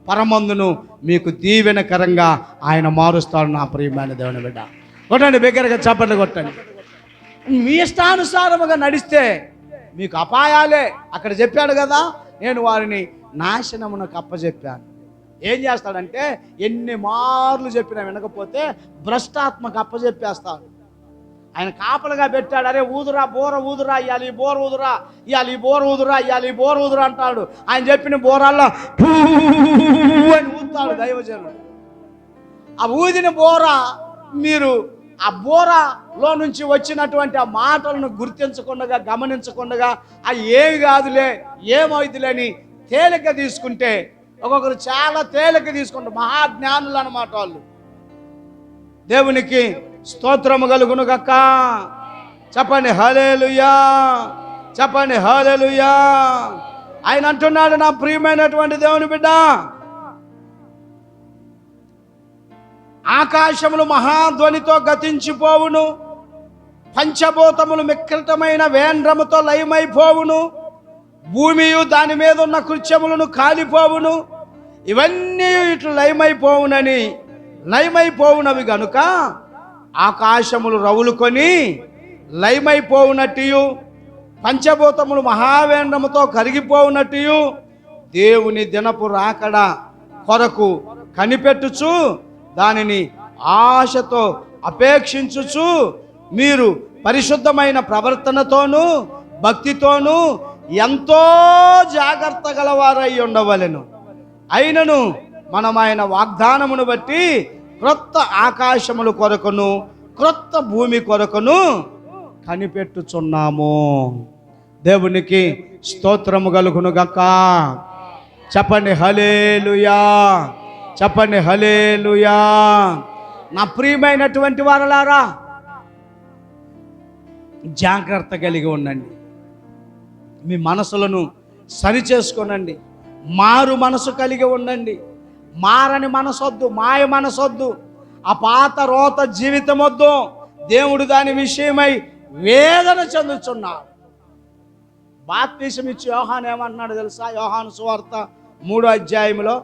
పరమందును మీకు దీవెనకరంగా ఆయన మారుస్తాడు. నా ప్రియమైన దేవుని బిడ్డ, కొట్టండి, బిగ్గరగా చప్పట్లు కొట్టండి. మీ ఇష్టానుసారముగా నడిస్తే మీకు అపాయాలే. అక్కడ చెప్పాడు కదా, నేను వారిని నాశనమునకు అప్పచెప్పాను. ఏం చేస్తాడంటే ఎన్ని మార్లు చెప్పినా వినకపోతే భ్రష్టాత్మకు అప్పచెప్పేస్తాడు. ఆయన కాపలుగా పెట్టాడు. అరే ఊదురా, బోర ఊదురా, ఇవ్వాలి బోర ఊదురా, ఇవ్వాలి బోర ఊదురా, ఇవ్వాలి బోర ఊదురా అంటాడు. ఆయన చెప్పిన బోరాల్లో అని ఊదుతాడు దైవజనుడు. ఆ ఊదిన బోర, మీరు ఆ బోరలో నుంచి వచ్చినటువంటి ఆ మాటలను గుర్తించకుండా, గమనించకుండా అవి ఏమి కాదులే, ఏమవుతులే అని తేలిక తీసుకుంటే, ఒక్కొక్కరు చాలా తేలిక తీసుకుంటారు, మహాజ్ఞానులు అన్నమాట వాళ్ళు. దేవునికి స్తోత్రము కలుగును గాక. చెప్పండి హల్లెలూయా, చెప్పండి హల్లెలూయా. ఆయన అంటున్నాడు, నా ప్రియమైనటువంటి దేవుని బిడ్డ, ఆకాశములు మహాధ్వనితో గతించిపోవును, పంచభూతములు మిక్రటమైన వేంద్రముతో లయమైపోవును, భూమియు దాని మీద ఉన్న కృత్యములను కాలిపోవును, ఇవన్నీ ఇట్లు లయమైపోవునవి గనుక ఆకాశములు రవులుకొని లయమైపోవునట్టు, పంచభూతములు మహావేంద్రముతో కరిగిపోవునట్టు, దేవుని దినపు రాకడ కొరకు కనిపెట్టుచు దానిని ఆశతో అపేక్షించుచు మీరు పరిశుద్ధమైన ప్రవర్తనతోనూ భక్తితోనూ ఎంతో జాగ్రత్త గలవారై ఉండవలెను. అయినను మనం ఆయన వాగ్దానమును బట్టి క్రొత్త ఆకాశముల కొరకును క్రొత్త భూమి కొరకును కనిపెట్టుచున్నాము. దేవునికి స్తోత్రము కలుగును గాక. చెప్పండి హల్లెలూయా, చెప్పండి హల్లెలూయా. నా ప్రియమైనటువంటి వారలారా, జాగ్రత్త కలిగి ఉండండి. మీ మనసులను సరిచేసుకోనండి. మారు మనసు కలిగి ఉండండి. మారని మనసొద్దు, మాయ మనసొద్దు, ఆ పాత రోత జీవితం వద్దు. దేవుడు దాని విషయమై వేదన చెందుతున్నాడు. బాప్తిసం ఇచ్చి యోహాను ఏమంటున్నాడు తెలుసా? యోహాను సువార్త 3వ అధ్యాయములో,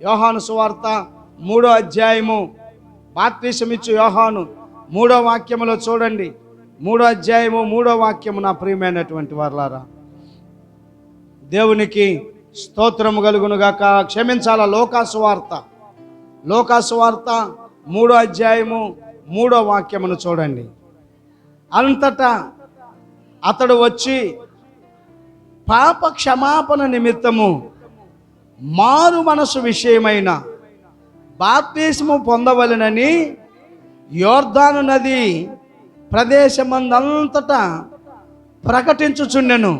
యోహాను సువార్త 3వ అధ్యాయము, బాప్తిసం ఇచ్చి యోహాను 3వ వాక్యములో చూడండి. 3వ అధ్యాయము 3వ వాక్యము. నా ప్రియమైనటువంటి వారలారా, దేవునికి స్తోత్రము కలుగును గాక. క్షమించాల, లోకాసు వార్త 3వ అధ్యాయము 3వ వాక్యమును చూడండి. అంతటా అతడు వచ్చి పాప క్షమాపణ నిమిత్తము మారు మనసు విషయమైన బాప్తిస్ము పొందవలెనని యోర్దాను నది ప్రదేశమందంతటా ప్రకటించుచుండెను.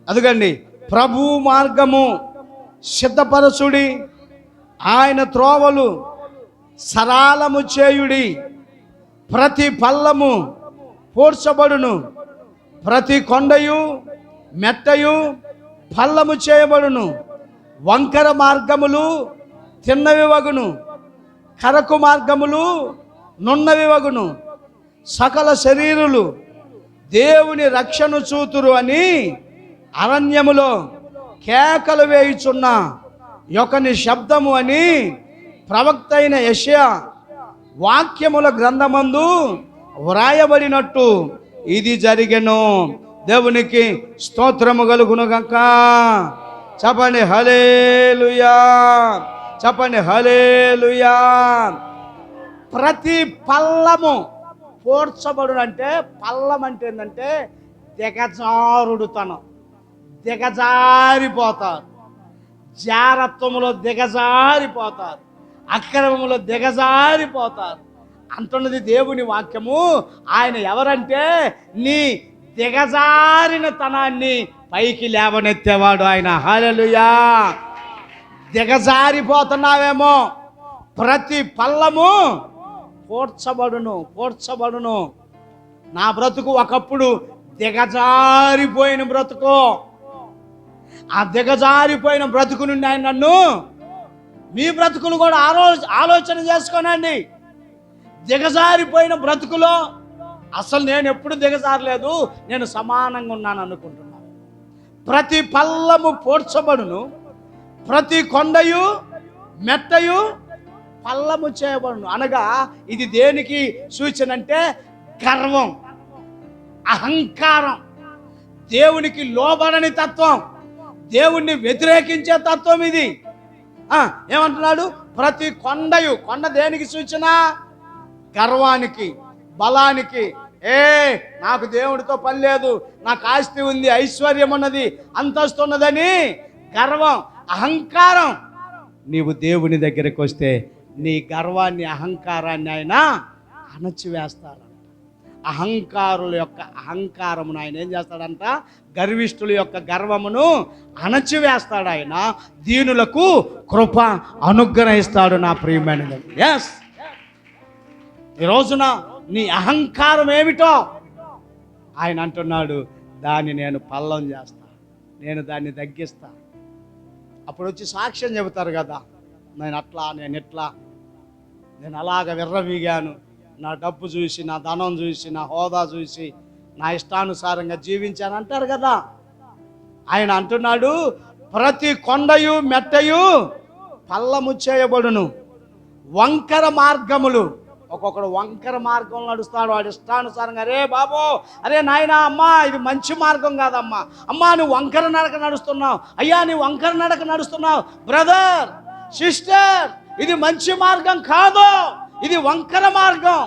అదుగండి, ప్రభు మార్గము సిద్ధపరచుడి, ఆయన త్రోవలు సరాలము చేయుడి, ప్రతి పల్లము పూడ్చబడును, ప్రతి కొండయు మెట్టయు పల్లము చేయబడును, వంకర మార్గములు తిన్నవి వగును, కరకు మార్గములు నున్నవి వగును, సకల శరీరులు దేవుని రక్షణ చూతురు అని అరణ్యములో కేకలు వేయుచున్న యొకని శబ్దము అని ప్రవక్త అయిన యెషయా వాక్యముల గ్రంథమందు వ్రాయబడినట్టు ఇది జరిగెను. దేవునికి స్తోత్రము కలుగును గాక. చెప్పండి హల్లెలూయా, చెప్పండి హల్లెలూయా. ప్రతి పల్లము పోడ్చబడు అంటే, పల్లం అంటే ఏంటంటే దిగజారుడుతనం, దిగజారిపోతారు, జారత్వములో దిగజారిపోతారు, అక్రమములో దిగజారిపోతారు అంటున్నది దేవుని వాక్యము. ఆయన ఎవరంటే నీ దిగజారిన తనాన్ని పైకి లేవనెత్తేవాడు ఆయన. హల్లెలూయా. దిగజారిపోతున్నావేమో, ప్రతి పల్లము పోడ్చబడును. నా బ్రతుకు ఒకప్పుడు దిగజారిపోయిన బ్రతుకు. ఆ దిగజారిపోయిన బ్రతుకు నుండి ఆయన నన్ను, మీ బ్రతుకులు కూడా ఆలోచన చేసుకోనండి. దిగజారిపోయిన బ్రతుకులో అసలు నేను ఎప్పుడు దిగజారలేదు, నేను సమానంగా ఉన్నాను అనుకుంటున్నాను. ప్రతి పల్లము పోడ్చబడును, ప్రతి కొండయు మెట్టయు పల్లము చేయబడును. అనగా ఇది దేనికి సూచన అంటే గర్వం, అహంకారం, దేవునికి లోబడని తత్వం, దేవుణ్ణి వ్యతిరేకించే తత్వం ఇది. ఏమంటున్నాడు? ప్రతి కొండ దేనికి సూచన? గర్వానికి, బలానికి. నాకు దేవుడితో పని లేదు, నాకు ఆస్తి ఉంది, ఐశ్వర్యం ఉన్నది, అంతస్తు ఉన్నదని గర్వం, అహంకారం. నీవు దేవుని దగ్గరికి వస్తే నీ గర్వాన్ని, అహంకారాన్ని ఆయన అణచివేస్తాడు. అహంకారుల యొక్క అహంకారమును ఆయన ఏం చేస్తాడంట? గర్విష్ఠుల యొక్క గర్వమును అణచివేస్తాడు ఆయన. దీనులకు కృప అనుగ్రహిస్తాడు నా ప్రియమైనది. ఎస్, ఈ రోజున నీ అహంకారం ఏమిటో ఆయన అంటున్నాడు, దాన్ని నేను పల్లం చేస్తా, నేను దాన్ని తగ్గిస్తా. అప్పుడు వచ్చి సాక్ష్యం చెబుతారు కదా, నేను అట్లా, నేను ఇట్లా, నేను అలాగ విర్రవీగాను, నా డబ్బు చూసి, నా ధనం చూసి, నా హోదా చూసి, నా ఇష్టానుసారంగా జీవించాను అంటారు కదా. ఆయన అంటున్నాడు, ప్రతి కొండయు మెట్టయు పల్లము చేయబడును. వంకర మార్గములు, ఒక్కొక్కడు వంకర మార్గంలో నడుస్తాడు, వాడి ఇష్టానుసారంగా. అరే బాబు, అరే నాయనా, అమ్మా ఇది మంచి మార్గం కాదమ్మా, అమ్మా నువ్వు వంకర నడక నడుస్తున్నావు, అయ్యా నువ్వు వంకర నడక నడుస్తున్నావు, బ్రదర్ సిస్టర్ ఇది మంచి మార్గం కాదు, ఇది వంకర మార్గం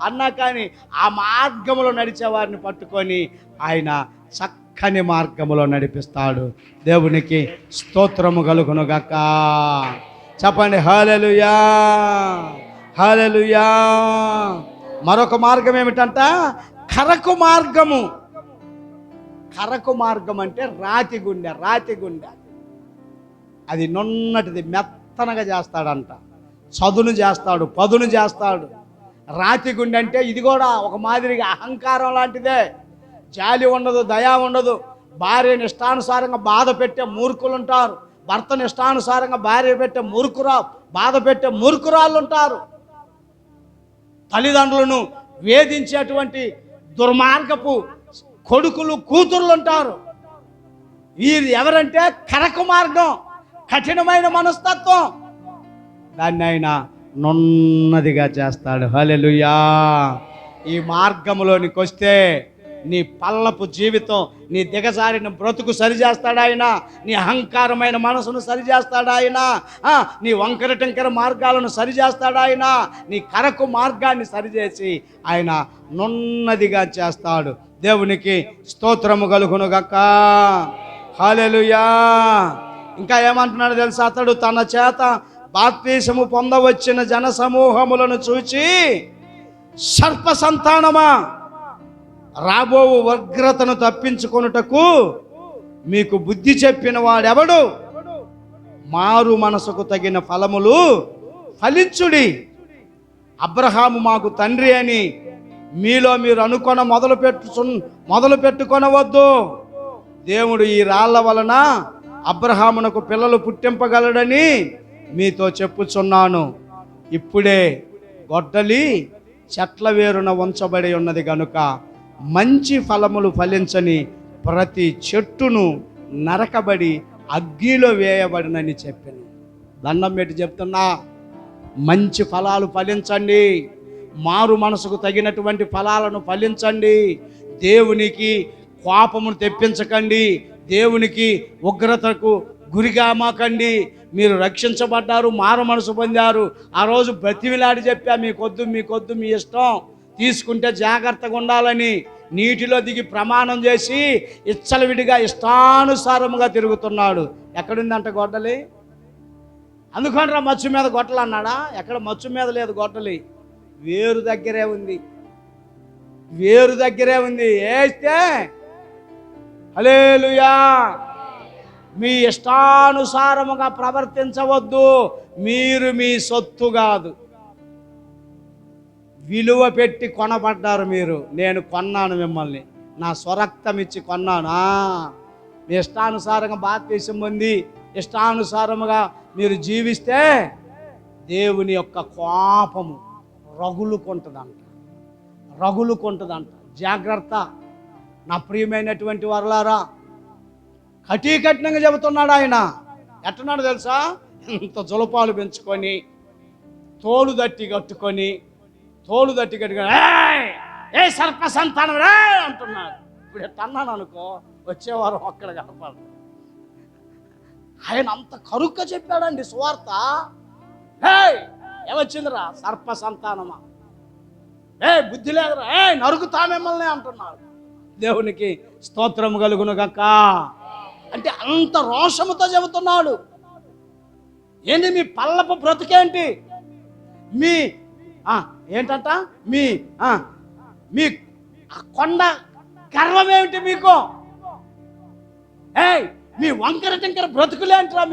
అన్నా కానీ ఆ మార్గంలో నడిచే వారిని పట్టుకొని ఆయన చక్కని మార్గంలో నడిపిస్తాడు. దేవునికి స్తోత్రము కలుగునుగాక. చెప్పండి హల్లెలూయా, హల్లెలూయా. మరొక మార్గం ఏమిటంట? కరకు మార్గము. కరకు మార్గం అంటే రాతి గుండె. అది నున్నటిది, మెత్తనగా చేస్తాడంట, చదును చేస్తాడు, పదును చేస్తాడు. రాతి గుండె అంటే ఇది కూడా ఒక మాదిరిగా అహంకారం లాంటిదే. జాలి ఉండదు, దయా ఉండదు. భార్యని ఇష్టానుసారంగా బాధ పెట్టే మూర్ఖులు ఉంటారు, భర్తను ఇష్టానుసారంగా భార్య పెట్టే బాధ పెట్టే మూర్ఖురాళ్ళు ఉంటారు. తల్లిదండ్రులను వేధించేటువంటి దుర్మార్గపు కొడుకులు, కూతుర్లు ఉంటారు. వీరు ఎవరంటే కరకు మార్గం, కఠినమైన మనస్తత్వం. దాన్ని ఆయన నున్నదిగా చేస్తాడు. హల్లెలూయా. ఈ మార్గంలోనికి వస్తే నీ పల్లపు జీవితం, నీ దిగజారిన బ్రతుకు సరిచేస్తాడు ఆయన, నీ అహంకారమైన మనసును సరిచేస్తాడు ఆయన, నీ వంకర టెంకర మార్గాలను సరిచేస్తాడు ఆయన, నీ కరకు మార్గాన్ని సరిచేసి ఆయన నున్నదిగా చేస్తాడు. దేవునికి స్తోత్రము కలుగునుగాక. హల్లెలూయా. ఇంకా ఏమంటున్నాడు తెలుసా? అతడు తన చేత బాప్తీసము పొందవచ్చిన జన సమూహములను చూచి, సర్ప సంతానమా, రాబో ఉగ్రతను తప్పించుకొనుటకు మీకు బుద్ధి చెప్పిన వాడెవడు? మారు మనసుకు తగిన ఫలములు ఫలించుడి. అబ్రహాము మాకు తండ్రి అని మీలో మీరు అనుకొన మొదలు పెట్టుకొనవద్దు. దేవుడు ఈ రాళ్ల వలన అబ్రహామునకు పిల్లలు పుట్టింపగలడని మీతో చెప్పుచున్నాను. ఇప్పుడే గొడ్డలి చెట్ల వేరున ఉంచబడి ఉన్నది గనుక మంచి ఫలములు ఫలించని ప్రతి చెట్టును నరకబడి అగ్నిలో వేయబడినని చెప్పాను. దండం పెట్టి చెప్తున్నా, మంచి ఫలాలు ఫలించండి, మారు మనసుకు తగినటువంటి ఫలాలను ఫలించండి. దేవునికి కోపమును తెప్పించకండి, దేవునికి ఉగ్రతకు గురిగా మాకండి. మీరు రక్షించబడ్డారు, మారు మనసు పొందారు. ఆ రోజు బ్రతిమిలాడి చెప్పా, మీకొద్దు మీ ఇష్టం, తీసుకుంటే జాగ్రత్తగా ఉండాలని. నీటిలో దిగి ప్రమాణం చేసి ఇచ్చలవిడిగా ఇష్టానుసారముగా తిరుగుతున్నాడు. ఎక్కడుందంట గొడ్డలి? అందుకని మచ్చు మీద గొడ్డలు అన్నాడా? ఎక్కడ మచ్చు మీద లేదు గొడ్డలి, వేరు దగ్గరే ఉంది. వేరు దగ్గరే ఉంది. వేస్తే హల్లెలూయా. మీ ఇష్టానుసారముగా ప్రవర్తించవద్దు. మీరు మీ సొత్తు కాదు, విలువ పెట్టి కొనబడ్డారు మీరు. నేను కొన్నాను మిమ్మల్ని, నా స్వరక్తం ఇచ్చి కొన్నాను. మీ ఇష్టానుసారంగా బాప్తిసం పొంది ఇష్టానుసారముగా మీరు జీవిస్తే దేవుని యొక్క కోపము రగులుకుంటుందంట. జాగ్రత్త నా ప్రియమైనటువంటి వారలారా. కఠినంగా చెబుతున్నాడు ఆయన. ఎట్టున్నాడు తెలుసా? ఇంత జులపాలు పెంచుకొని తోలు దట్టి కట్టుకొని ఏ సర్ప సంతానం రే అంటున్నాడు. ఇప్పుడు ఎట్టన్నాను అనుకో, వచ్చేవారం అక్కడ కనపడదు. ఆయన అంత కరుగ్గా చెప్పాడండి సువార్త. ఏమొచ్చిందిరా సర్ప సంతానమా, బుద్ధి లేదురా, నరుకుతా మిమ్మల్ని అంటున్నాడు. దేవునికి స్తోత్రము కలుగును గాక. అంటే అంత రోషముతో చెబుతున్నాడు. ఏంటి మీ పల్లపు బ్రతుకేంటి? మీ ఏంటంట మీ కొండ గర్వం ఏమిటి మీకు? మీ వంకర టింకర బ్రతుకులేంట్రా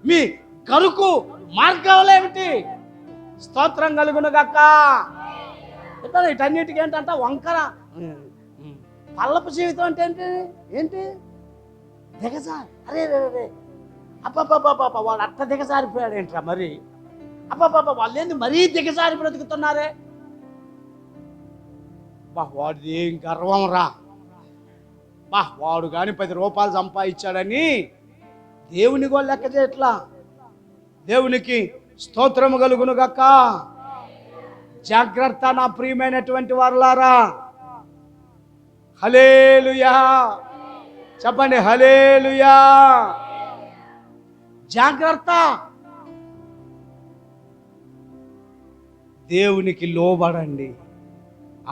మీ గరుకు మార్గాలేమిటి? స్తోత్రం కలుగును గాక. వీటన్నిటికీ ఏంటంట వంకర పల్లపు జీవితం అంటే ఏంటి? దిగజారి. అరే అప్ప వాడు అట్ట దిగజారిపోయాడు ఏంట్రా మరి? అప్ప వాళ్ళు ఏంది మరీ దిగజారి బ్రతుకుతున్నారే? వాడిది ఏం గర్వం రా. వాడు కానీ 10 రూపాయలు సంపాదించాడని దేవుని కూడా లెక్క చేయట్లా. దేవునికి స్తోత్రము కలుగును గాక. జాగ్రత్త నా ప్రియమైనటువంటి వారలారా. హల్లెలూయా చెప్పండి, హల్లెలూయా. జాగ్రత్త. దేవునికి లోబడండి,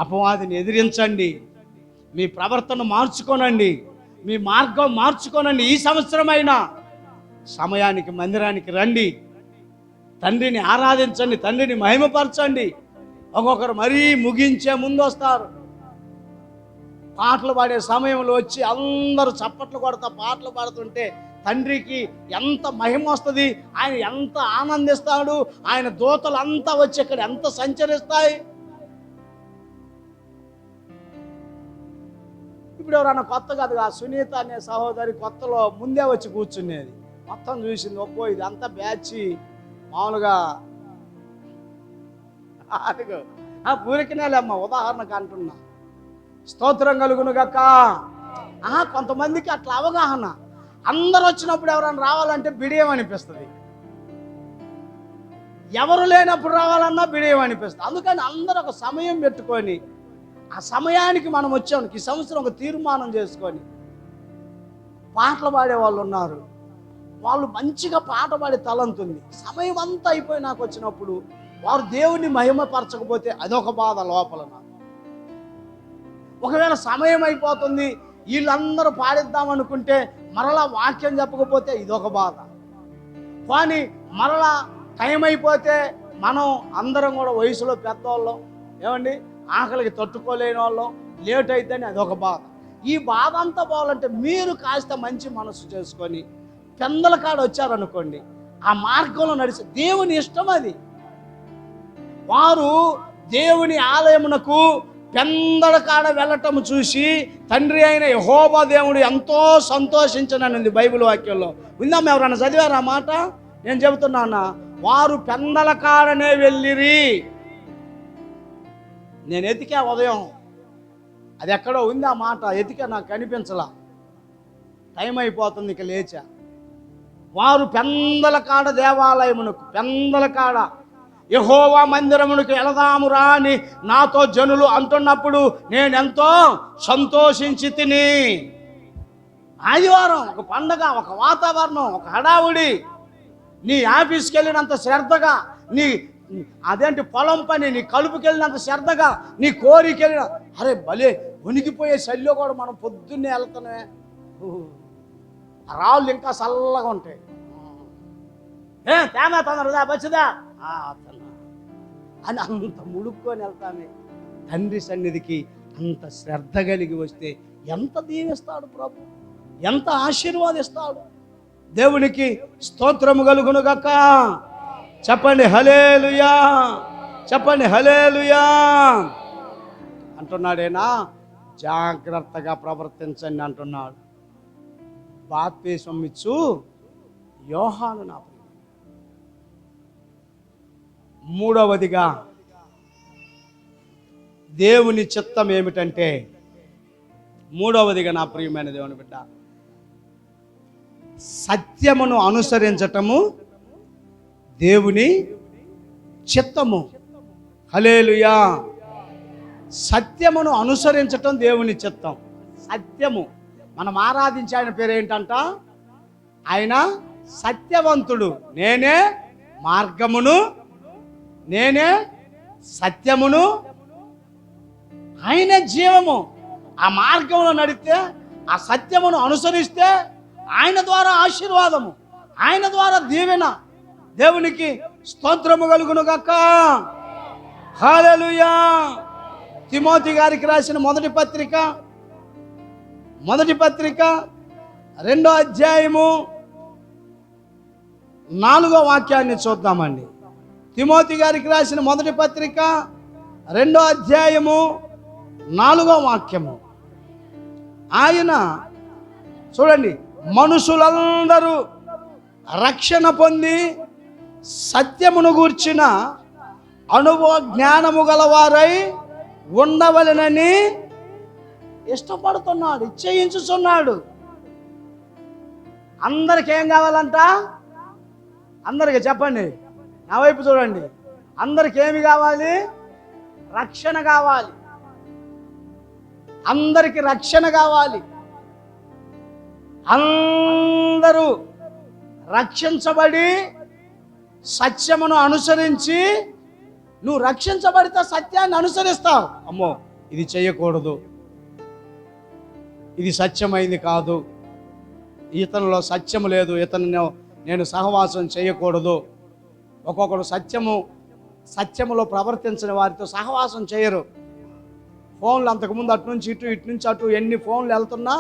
అపవాదిని ఎదిరించండి, మీ ప్రవర్తన మార్చుకోనండి, మీ మార్గం మార్చుకోనండి. ఈ సంవత్సరమైనా సమయానికి మందిరానికి రండి, తండ్రిని ఆరాధించండి, తండ్రిని మహిమపరచండి. ఒక్కొక్కరు మరీ ముగించే ముందు వస్తారు. పాటలు పాడే సమయంలో వచ్చి అందరూ చప్పట్లు కొడతా పాటలు పాడుతుంటే తండ్రికి ఎంత మహిమ వస్తుంది, ఆయన ఎంత ఆనందిస్తాడు. ఆయన దూతలు అంతా వచ్చి ఇక్కడ ఎంత సంచరిస్తాయి. ఇప్పుడు ఎవరన్నా కొత్త కాదు, ఆ సునీత అనే సహోదరి కొత్తలో ముందే వచ్చి కూర్చునేది. మొత్తం చూసింది. ఒక్కో ఇది అంతా బ్యాచి మామూలుగా ఊరికినేలేమ్మా, ఉదాహరణకు అంటున్నా. స్తోత్రం కలుగును గాక. కొంతమందికి అట్లా అవగాహన. అందరు వచ్చినప్పుడు ఎవరైనా రావాలంటే బిడియం అనిపిస్తుంది, ఎవరు లేనప్పుడు రావాలన్నా బిడియం అనిపిస్తుంది. అందుకని అందరూ ఒక సమయం పెట్టుకొని ఆ సమయానికి మనం వచ్చాము. ఈ సంవత్సరం ఒక తీర్మానం చేసుకొని పాటలు పాడే వాళ్ళు ఉన్నారు. వాళ్ళు మంచిగా పాట పాడే తలంతుంది. సమయం అంతా అయిపోయి నాకు వచ్చినప్పుడు వారు దేవుని మహిమపరచకపోతే అదొక బాధ లోపల నాకు. ఒకవేళ సమయం అయిపోతుంది, వీళ్ళందరూ పాడిద్దామనుకుంటే మరలా వాక్యం చెప్పకపోతే ఇదొక బాధ. కానీ మరలా టైం అయిపోతే మనం అందరం కూడా వయసులో పెద్దవాళ్ళం, ఏమండి ఆకలికి తట్టుకోలేని వాళ్ళం, లేట్ అయితేనే అదొక బాధ. ఈ బాధ అంతా పోవాలంటే మీరు కాస్త మంచి మనసు చేసుకొని పెందల కాడ వచ్చారనుకోండి, ఆ మార్గంలో నడిచి దేవుని ఇష్టం అది. వారు దేవుని ఆలయమునకు పెందల కాడ వెళ్ళటం చూసి తండ్రి అయిన యెహోవా దేవుడు ఎంతో సంతోషించనని బైబిల్ వాక్యంలో ఉందాం. ఎవరన్నా చదివారా మాట? నేను చెబుతున్నానా, వారు పెందల కాడనే వెళ్ళిరి. నేను ఎతికా ఉదయం, అది ఎక్కడో ఉంది ఆ మాట, ఎతికా నాకు కనిపించలా. టైం అయిపోతుంది, ఇక లేచా. వారు పెందల కాడ దేవాలయమునకు, పెందల కాడ యెహోవా మందిరమునకు వెళదాము రా అని నాతో జనులు అంటున్నప్పుడు నేనెంతో సంతోషించి తిని. ఆదివారం ఒక పండగ, ఒక వాతావరణం, ఒక హడావుడి. నీ ఆఫీస్కి వెళ్ళినంత శ్రద్ధగా, నీ అదేంటి పొలం పని, నీ కలుపుకి వెళ్ళినంత శ్రద్ధగా, నీ కోరిక వెళ్ళిన అరే భలే ఉనికిపోయే చలిలో కూడా మనం పొద్దున్నే వెళ్తానే. రాళ్ళు ఇంకా చల్లగా ఉంటాయి. తేమా తొందరదా బచ్చదా అని అంత ముడుక్కొని వెళ్తామే. తండ్రి సన్నిధికి అంత శ్రద్ధ కలిగి వస్తే ఎంత దీవిస్తాడు ప్రభు, ఎంత ఆశీర్వాదిస్తాడు. దేవునికి స్తోత్రము కలుగును గాక. చెప్పండి హల్లెలూయా, చెప్పండి హల్లెలూయా అంటున్నాడేనా. జాగ్రత్తగా ప్రవర్తించండి అంటున్నాడు. బాప్తిసం ఇచ్చు యోహాను నా ప్రియుడు. మూడవదిగా దేవుని చిత్తం ఏమిటంటే, మూడవదిగా నా ప్రియమైన దేవుని బిడ్డ, సత్యమును అనుసరించటము దేవుని చిత్తము. హల్లెలూయా. సత్యమును అనుసరించటం దేవుని చిత్తం. సత్యము, మనం ఆరాధించే ఆయన పేరు ఏంటంట? ఆయన సత్యవంతుడు. నేనే మార్గమును, నేనే సత్యమును, ఆయనే జీవము. ఆ మార్గంలో నడిస్తే, ఆ సత్యమును అనుసరిస్తే ఆయన ద్వారా ఆశీర్వాదము, ఆయన ద్వారా దీవెన. దేవునికి స్తోత్రము కలుగును గాక. హల్లెలూయా. తిమోతి గారికి రాసిన మొదటి పత్రిక 2వ అధ్యాయము 4వ వాక్యాన్ని చూద్దామండి. తిమోతి గారికి రాసిన మొదటి పత్రిక 2వ అధ్యాయము 4వ వాక్యము. ఆయన చూడండి, మనుషులందరూ రక్షణ పొంది సత్యమును గూర్చిన అనుభవ జ్ఞానము గలవారై ఉండవలెనని ఇష్టపడుతున్నాడు, ఇచ్చయించుచున్నాడు. అందరికి ఏం కావాలంట? అందరికి చెప్పండి, నా వైపు చూడండి. అందరికి ఏమి కావాలి? రక్షణ కావాలి. అందరికి రక్షణ కావాలి. అందరూ రక్షించబడి సత్యమును అనుసరించి, నువ్వు రక్షించబడితే సత్యాన్ని అనుసరిస్తావు. అమ్మో ఇది చేయకూడదు, ఇది సత్యమైంది కాదు, ఇతనిలో సత్యము లేదు, ఇతను నేను సహవాసం చేయకూడదు. ఒక్కొక్కడు సత్యములో ప్రవర్తించిన వారితో సహవాసం చేయరు. ఫోన్లు అంతకుముందు అటు నుంచి ఇటు, ఇటు నుంచి అటు ఎన్ని ఫోన్లు వెళ్తున్నా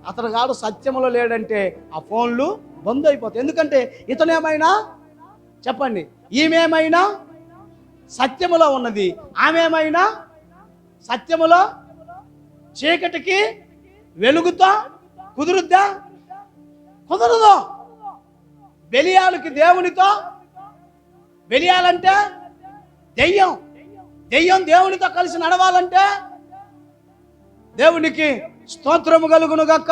అతను కాదు సత్యములో లేడంటే ఆ ఫోన్లు బంద్ అయిపోతాయి. ఎందుకంటే ఇతనేమైనా చెప్పండి, ఈమెమైనా సత్యములో ఉన్నది, ఆమెమైనా సత్యములో, చీకటికి వెలుగుతో కుదురుద్దా? కుదరదు. బెలియాలకి దేవునితో, బెలియాలంటే దెయ్యం, దెయ్యం దేవునితో కలిసి నడవాలంటే దేవునికి స్తోత్రము కలుగును గాక.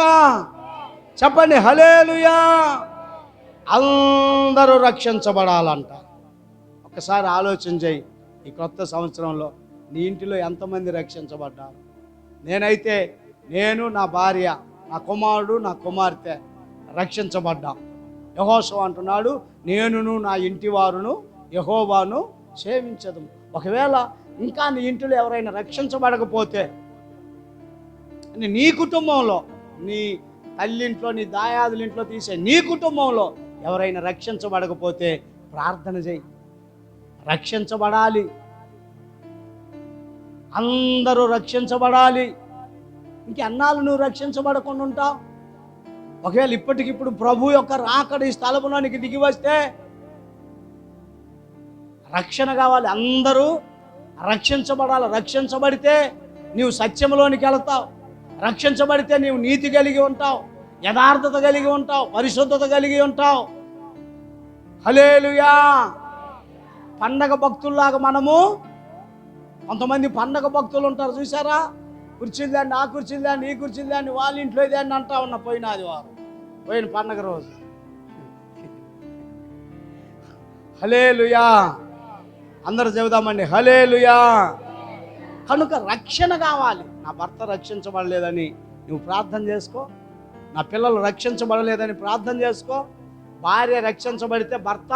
చెప్పండి హల్లెలూయా. అందరూ రక్షించబడాలంట. ఒకసారి ఆలోచన చేయి, ఈ కొత్త సంవత్సరంలో నీ ఇంటిలో ఎంతమంది రక్షించబడ్డారు? నేనైతే నేను, నా భార్య, నా కుమారుడు, నా కుమార్తె రక్షించబడ్డాం. యెహోషువ అంటున్నాడు, నేనును నా ఇంటి వారును యెహోవాను సేవించదు. ఒకవేళ ఇంకా నీ ఇంటిలో ఎవరైనా రక్షించబడకపోతే, నీ కుటుంబంలో, నీ తల్లింట్లో, నీ దాయాదులింట్లో తీసే నీ కుటుంబంలో ఎవరైనా రక్షించబడకపోతే ప్రార్థన చేయి. రక్షించబడాలి, అందరూ రక్షించబడాలి. ఇంకెన్నాళ్ళు నువ్వు రక్షించబడకుండా ఉంటావు? ఒకవేళ ఇప్పటికిప్పుడు ప్రభు యొక్క రాకడ ఈ స్థలంలోనికి దిగి వస్తే రక్షణ కావాలి, అందరూ రక్షించబడాలి. రక్షించబడితే నీవు సత్యంలోనికి వెళతావు, రక్షించబడితే నీవు నీతి కలిగి ఉంటావు, యథార్థత కలిగి ఉంటావు, పరిశుద్ధత కలిగి ఉంటావు. హల్లెలూయా. పండగ భక్తుల్లాగా మనము, కొంతమంది పండగ భక్తులు ఉంటారు చూసారా, కుర్చీలు ఆ కుర్చీలు ఈ కుర్చీలు వాళ్ళ ఇంట్లో ఇదేంటి అంటా ఉన్నా పోయిన ఆదివారం, పోయిన పండగ రోజు. హల్లెలూయా. అందరూ చెబుదామండి హల్లెలూయా. కనుక రక్షణ కావాలి. నా భర్త రక్షించబడలేదని నువ్వు ప్రార్థన చేసుకో, నా పిల్లలు రక్షించబడలేదని ప్రార్థన చేసుకో. భార్య రక్షించబడితే భర్త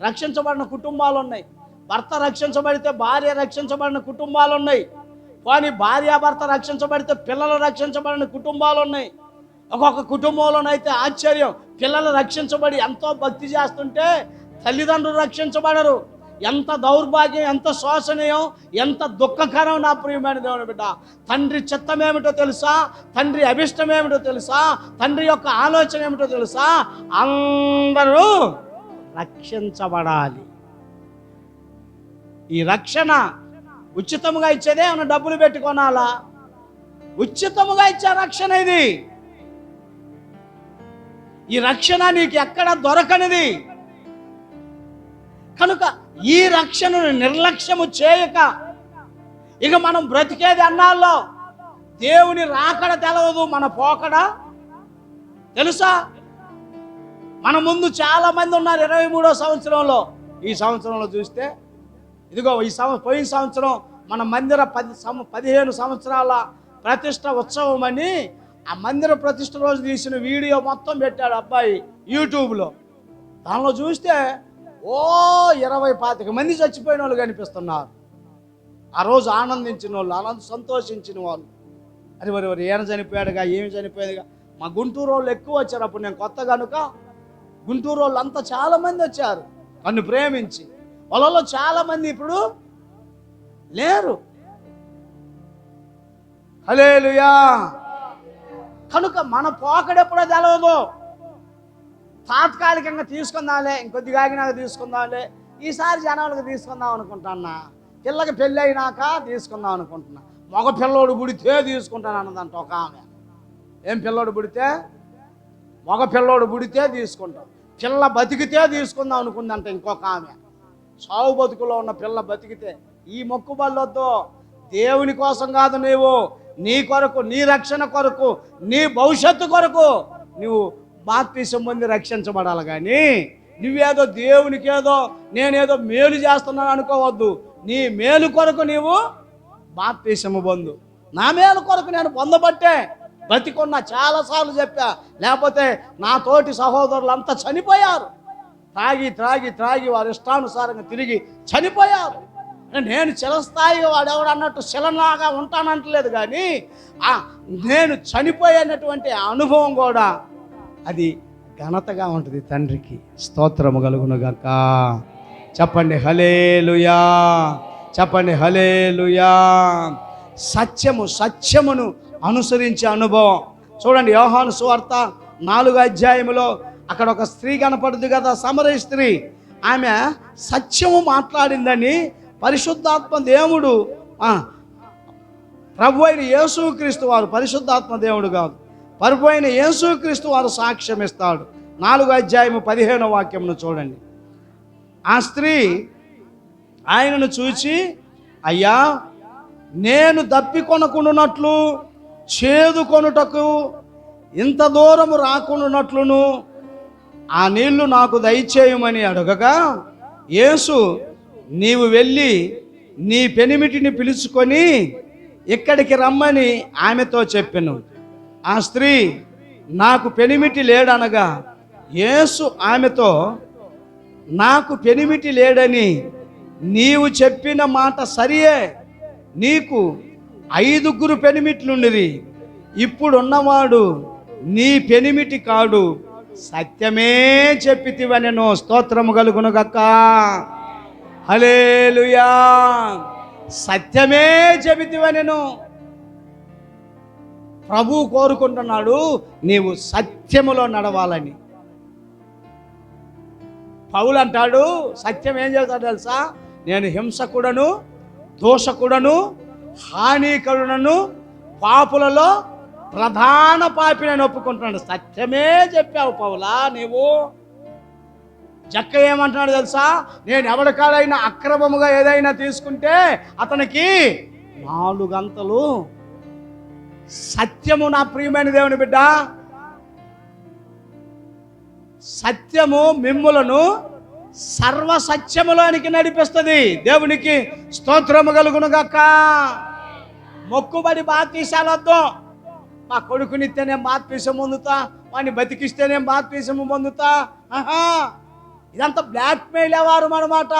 రక్షించబడిన కుటుంబాలు ఉన్నాయి. భర్త రక్షించబడితే భార్య రక్షించబడిన కుటుంబాలు ఉన్నాయి. కానీ భార్యాభర్త రక్షించబడితే పిల్లలు రక్షించబడిన కుటుంబాలు ఉన్నాయి. ఒక్కొక్క కుటుంబంలోనైతే ఆశ్చర్యం, పిల్లలు రక్షించబడి ఎంతో భక్తి చేస్తుంటే తల్లిదండ్రులు రక్షించబడరు. ఎంత దౌర్భాగ్యం, ఎంత శోచనీయం, ఎంత దుఃఖకరం నా ప్రియమైన దేవుని బిడ్డ. తండ్రి చిత్తం ఏమిటో తెలుసా? తండ్రి అభిష్టం ఏమిటో తెలుసా? తండ్రి యొక్క ఆలోచన ఏమిటో తెలుసా? అందరూ రక్షించబడాలి. ఈ రక్షణ ఉచితముగా ఇచ్చేదే, ఏమైనా డబ్బులు పెట్టుకోనాలా? ఉచితముగా ఇచ్చే రక్షణ ఇది. ఈ రక్షణ నీకు ఎక్కడ దొరకనిది. కనుక ఈ రక్షణను నిర్లక్ష్యము చేయక, ఇక మనం బ్రతికేది అన్నాల్లో దేవుని రాకడ తెలవదు, మన పోకడ తెలుసా? మన ముందు చాలా మంది ఉన్నారు 23వ సంవత్సరంలో. ఈ సంవత్సరంలో చూస్తే ఇదిగో పోయిన సంవత్సరం మన మందిర 15 సంవత్సరాల ప్రతిష్ట ఉత్సవం అని ఆ మందిర ప్రతిష్ట రోజు తీసిన వీడియో మొత్తం పెట్టాడు అబ్బాయి యూట్యూబ్లో. దానిలో చూస్తే 20-25 మంది చచ్చిపోయిన వాళ్ళు కనిపిస్తున్నారు. ఆ రోజు ఆనందించిన వాళ్ళు, సంతోషించిన వాళ్ళు. అది మరి ఈయన చనిపోయాడుగా, ఏమి చనిపోయేదిగా. మా గుంటూరు వాళ్ళు ఎక్కువ వచ్చారు. అప్పుడు నేను కొత్త కనుక గుంటూరు వాళ్ళు అంతా చాలామంది వచ్చారు నన్ను ప్రేమించి. వాళ్ళలో చాలామంది ఇప్పుడు లేరు. హల్లెలూయా. కనుక మన పోకడెప్పుడో తెలవదు. తాత్కాలికంగా తీసుకుందాంలే, ఇంకొద్దిగా ఆగినాక తీసుకుందాంలే, ఈసారి జనాలకు తీసుకుందాం అనుకుంటున్నా, పిల్లకి పెళ్ళి అయినాక తీసుకుందాం అనుకుంటున్నా, మగ పిల్లోడు పుడితే తీసుకుంటాను అన్నదంట ఒక ఆమె. ఏం పిల్లోడు పుడితే? మగ పిల్లోడు పుడితే తీసుకుంటాం, పిల్ల బతికితే తీసుకుందాం అనుకుందంట ఇంకొక ఆమె. సావు బతుకులో ఉన్న పిల్ల బతికితే. ఈ మొక్కుబళ్ళొద్దు. దేవుని కోసం కాదు, నీ కొరకు, నీ రక్షణ కొరకు, నీ భవిష్యత్తు కొరకు నువ్వు బాప్తిసం పొంది రక్షించబడాలి. కానీ నువ్వేదో దేవునికేదో నేనేదో మేలు చేస్తున్నాను అనుకోవద్దు. నీ మేలు కొరకు నీవు బాప్తిసము పొందు. నా మేలు కొరకు నేను పొందబట్టే బతికున్నా, చాలాసార్లు చెప్పా. లేకపోతే నా తోటి సహోదరులంతా చనిపోయారు. త్రాగి వారి ఇష్టానుసారంగా తిరిగి చనిపోయారు. నేను చిరస్థాయిగా వాడెవడు అన్నట్టు శిలలాగా ఉంటానంటలేదు, కానీ నేను చనిపోయేటటువంటి అనుభవం కూడా అది ఘనతగా ఉంటుంది. తండ్రికి స్తోత్రము కలుగును గాక. చెప్పండి హల్లెలూయా, చెప్పండి హల్లెలూయా. సత్యమును అనుసరించే అనుభవం చూడండి. యోహాను సువార్త 4వ అధ్యాయములో అక్కడ ఒక స్త్రీ కనపడుతుంది కదా, సమరయ స్త్రీ. ఆమె సత్యము మాట్లాడిందని పరిశుద్ధాత్మ దేవుడు, ప్రభు అయిన యేసుక్రీస్తు వారు, పరిశుద్ధాత్మ దేవుడు కాదు, ప్రభు అయిన యేసుక్రీస్తు వారు సాక్ష్యం ఇస్తాడు. 4వ అధ్యాయము 15వ వాక్యమును చూడండి. ఆ స్త్రీ ఆయనను చూచి, అయ్యా, నేను దప్పికొనకుండానట్లు, చేదుకొనుటకు ఇంత దూరము రాకుండానట్లును ఆ నీళ్లు నాకు దయచేయమని అడగగా, యేసు, నీవు వెళ్ళి నీ పెనిమిటిని పిలుచుకొని ఇక్కడికి రమ్మని ఆమెతో చెప్పెను. ఆ స్త్రీ, నాకు పెనిమిటి లేడనగా, యేసు ఆమెతో, నాకు పెనిమిటి లేడని నీవు చెప్పిన మాట సరియే. నీకు 5 పెనిమిట్లుండిరి, ఇప్పుడున్నవాడు నీ పెనిమిటి కాడు, సత్యమే చెప్పితివనెను. స్తోత్రము కలుగును గాక. హల్లెలూయా. సత్యమే చెబితివనెను. ప్రభు కోరుకుంటున్నాడు నీవు సత్యములో నడవాలని. పౌలు అంటాడు, సత్యం ఏం చేస్తాడు తెలుసా? నేను హింసకుడను, దోషకుడను, హానికరుడను, పాపులలో ప్రధాన పాపిని ఒప్పుకుంటున్నాడు. సత్యమే చెప్పావు పౌలా నీవు. జక్క ఏమంటున్నాడు తెలుసా? నేను ఎవరికాడైనా అక్రమముగా ఏదైనా తీసుకుంటే అతనికి 4 గంటలు. సత్యము నా ప్రియమైన దేవుని బిడ్డ, సత్యము మిమ్ములను సర్వసత్యములోనికి నడిపిస్తుంది. దేవునికి స్తోత్రము కలుగును గాక. మొక్కుబడి బాప్తీసాలొద్దు. మా కొడుకునిస్తే నేను బాప్తీసం పొందుతా, వాడిని బతికిస్తే నేను బాప్తీసం పొందుతా. ఆహా, ఇదంతా బ్లాక్మెయిల్ వ్యవహారం అన్నమాట.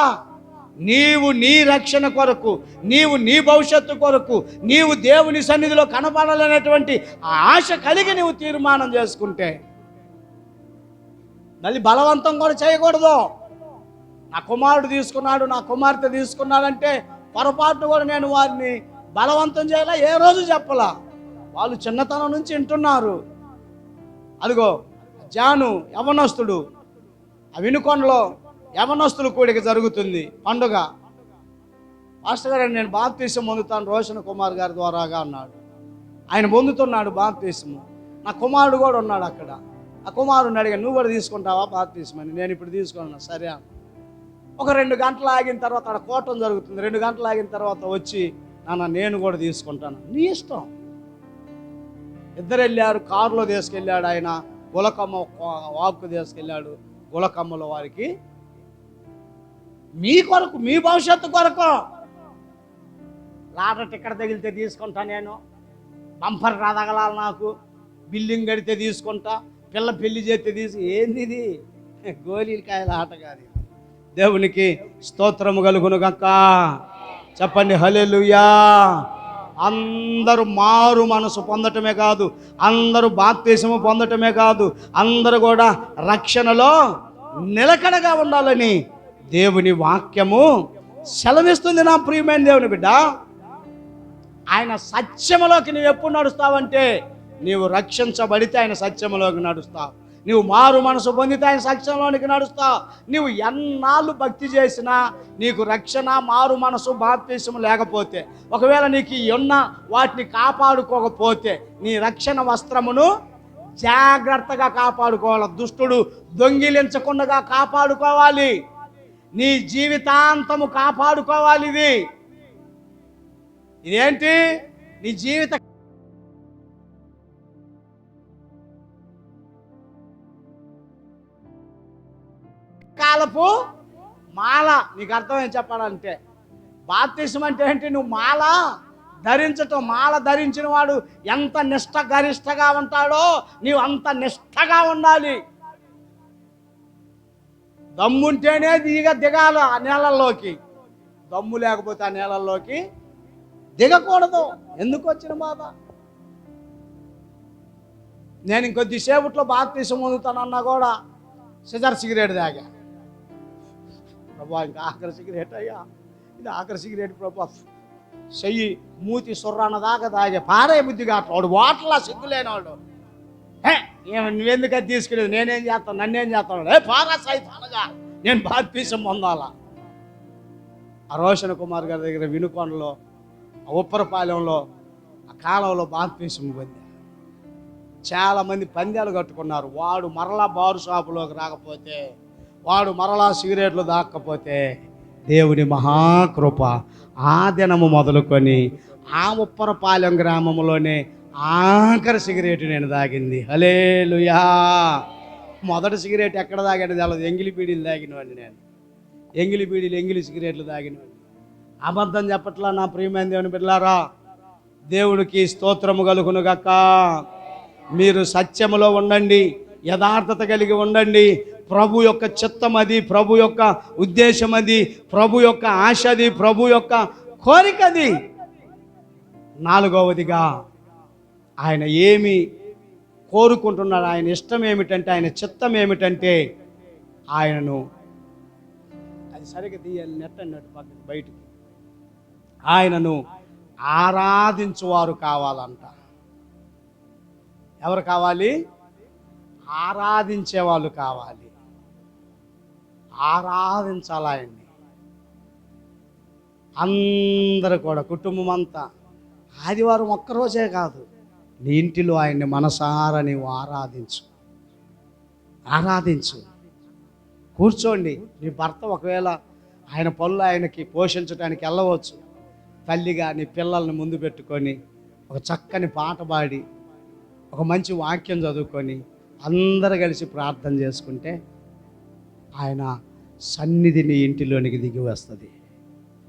నీవు నీ రక్షణ కొరకు, నీవు నీ భవిష్యత్తు కొరకు, నీవు దేవుని సన్నిధిలో కనపడాలనేటువంటి ఆశ కలిగి నీవు తీర్మానం చేసుకుంటే, మళ్ళీ బలవంతం కూడా చేయకూడదు. నా కుమారుడు తీసుకున్నాడు, నా కుమార్తె తీసుకున్నాడంటే పొరపాటు కూడా నేను వారిని బలవంతం చేయాలా, ఏ రోజు చెప్పలా. వాళ్ళు చిన్నతనం నుంచి వింటున్నారు. అదిగో జాను యవనస్తుడు, ఆ వినుకొండలో యవనస్తులు కూడిక జరుగుతుంది పండుగ. మాస్టర్ గారు నేను బాప్తీసం పొందుతాను రోషన్ కుమార్ గారి ద్వారాగా అన్నాడు. ఆయన పొందుతున్నాడు బాప్తీసము. నా కుమారుడు కూడా ఉన్నాడు అక్కడ. ఆ కుమారుడిని అడిగాను, నువ్వు కూడా తీసుకుంటావా బాప్తీసం అని. నేను ఇప్పుడు తీసుకున్నాను. సరే అన్న. ఒక 2 గంటలు ఆగిన తర్వాత అక్కడ కోటం జరుగుతుంది. 2 గంటలు ఆగిన తర్వాత వచ్చి, నాన్న నేను కూడా తీసుకుంటాను. నీ ఇష్టం. ఇద్దరు వెళ్ళారు. కారులో తీసుకెళ్ళాడు ఆయన. గులకమ్మ వాక్కు తీసుకెళ్ళాడు. గులకమ్మలో వారికి మీ కొరకు, మీ భవిష్యత్తు కొరకు. లాటరీ టికెట్ తగిలితే తీసుకుంటా, నేను బంపర్ రాదగలాలి, నాకు బిల్డింగ్ కడితే తీసుకుంటా, పిల్ల పెళ్లి చేస్తే ఏంది ఇది? గోళీకాయల ఆట కాదు. దేవునికి స్తోత్రము కలుగును గాక. చెప్పండి హల్లెలూయా. అందరూ మారు మనసు పొందటమే కాదు, అందరూ బాప్తీసము పొందటమే కాదు, అందరూ కూడా రక్షణలో నిలకడగా ఉండాలని దేవుని వాక్యము సెలవిస్తుంది. నా ప్రియమైన దేవుని బిడ్డ, ఆయన సత్యములోకి నువ్వు ఎప్పుడు నడుస్తావంటే, నీవు రక్షించబడితే ఆయన సత్యములోకి నడుస్తావు. నువ్వు మారు మనసు పొందితే ఆయన సత్యంలోనికి నడుస్తావు. నువ్వు ఎన్నాళ్ళు భక్తి చేసినా నీకు రక్షణ, మారు మనసు, బాప్తీసము లేకపోతే, ఒకవేళ నీకు ఉన్న వాటిని కాపాడుకోకపోతే, నీ రక్షణ వస్త్రమును జాగ్రత్తగా కాపాడుకోవాలి. దుష్టుడు దొంగిలించకుండా కాపాడుకోవాలి. నీ జీవితాంతము కాపాడుకోవాలి. ఇదేంటి? నీ జీవిత కాలపు మాల. నీకు అర్థమేం చెప్పాలంటే, బాప్తీసం అంటే ఏంటి? నువ్వు మాల ధరించటం. మాల ధరించిన వాడు ఎంత నిష్ఠగరిష్టగా ఉంటాడో నీవు అంత నిష్ఠగా ఉండాలి. దమ్ముంటేనే దిగాలి ఆ నీళ్ళల్లోకి. దమ్ము లేకపోతే ఆ నీళ్ళల్లోకి దిగకూడదు. ఎందుకు వచ్చిన బాధ? నేను ఇంకొద్దిసేపట్లో బాప్తీసం పొందుతానన్నా కూడా సిగరెట్ తాగా. ప్రభా, ఇంకా ఆఖరి సిగరెట్ అయ్యా, ఇది ఆఖరి సిగరెట్ ప్రభా. చెయ్యి మూతి సుర్రాన్న దాకా తాగే పారే బుద్ధి కాదు. వాడు వాటర్లా సిగ్గులేనివాడు. నువ్వెందుకు అది తీసుకునేది? నేనేం చేస్తాను, నన్నేం చేస్తాను? పారా సైతం అనగా నేను బాప్తీసం పొందాలా. ఆ రోషన్ కుమార్ గారి దగ్గర వినుకొండలో, ఆ ఉప్పరపాలెంలో, ఆ కాలంలో బాప్తీసం పొందా. చాలామంది పందాలు కట్టుకున్నారు. వాడు మరలా బారు షాపులోకి రాకపోతే, వాడు మరలా సిగరెట్లు దాక్కపోతే, దేవుని మహాకృప ఆ దినము మొదలుకొని ఆ ఉప్పరపాలెం గ్రామంలోనే ఆఖరి సిగరెట్ నేను తాగింది. హల్లెలూయా. మొదటి సిగరెట్ ఎక్కడ తాగాను తెలదు. ఎంగిలి బీడీలు తాగినవాడిని నేను. ఎంగిలి సిగరెట్లు తాగినవాడిని. అబద్ధం చెప్పట్లా నా ప్రియమైన దేవుని బిడ్డలారా. దేవుడికి స్తోత్రము కలుగును గాక. మీరు సత్యములో ఉండండి, యథార్థత కలిగి ఉండండి. ప్రభు యొక్క చిత్తం అది, ప్రభు యొక్క ఉద్దేశం అది, ప్రభు యొక్క ఆశ అది, ప్రభు యొక్క కోరిక అది. 4వదిగా ఆయన ఏమి కోరుకుంటున్నాడు, ఆయన ఇష్టం ఏమిటంటే, ఆయన చిత్తం ఏమిటంటే, ఆయనను అది సరిగ్గా తీయాలి, నెట్ అన్నట్టు పక్కన బయటికి, ఆయనను ఆరాధించువారు కావాలంట. ఎవరు కావాలి? ఆరాధించే వాళ్ళు కావాలి. ఆరాధించాలి ఆయన్ని. అందరూ కూడా కుటుంబం అంతా. ఆదివారం ఒక్కరోజే కాదు, నీ ఇంటిలో ఆయన్ని మనసారా నీవు ఆరాధించు. కూర్చోండి. నీ భర్త ఒకవేళ ఆయన పనులు ఆయనకి పోషించడానికి వెళ్ళవచ్చు. తల్లిగా నీ పిల్లల్ని ముందు పెట్టుకొని ఒక చక్కని పాట పాడి, ఒక మంచి వాక్యం చదువుకొని అందరూ కలిసి ప్రార్థన చేసుకుంటే ఆయన సన్నిధి నీ ఇంటిలోనికి దిగి వస్తుంది.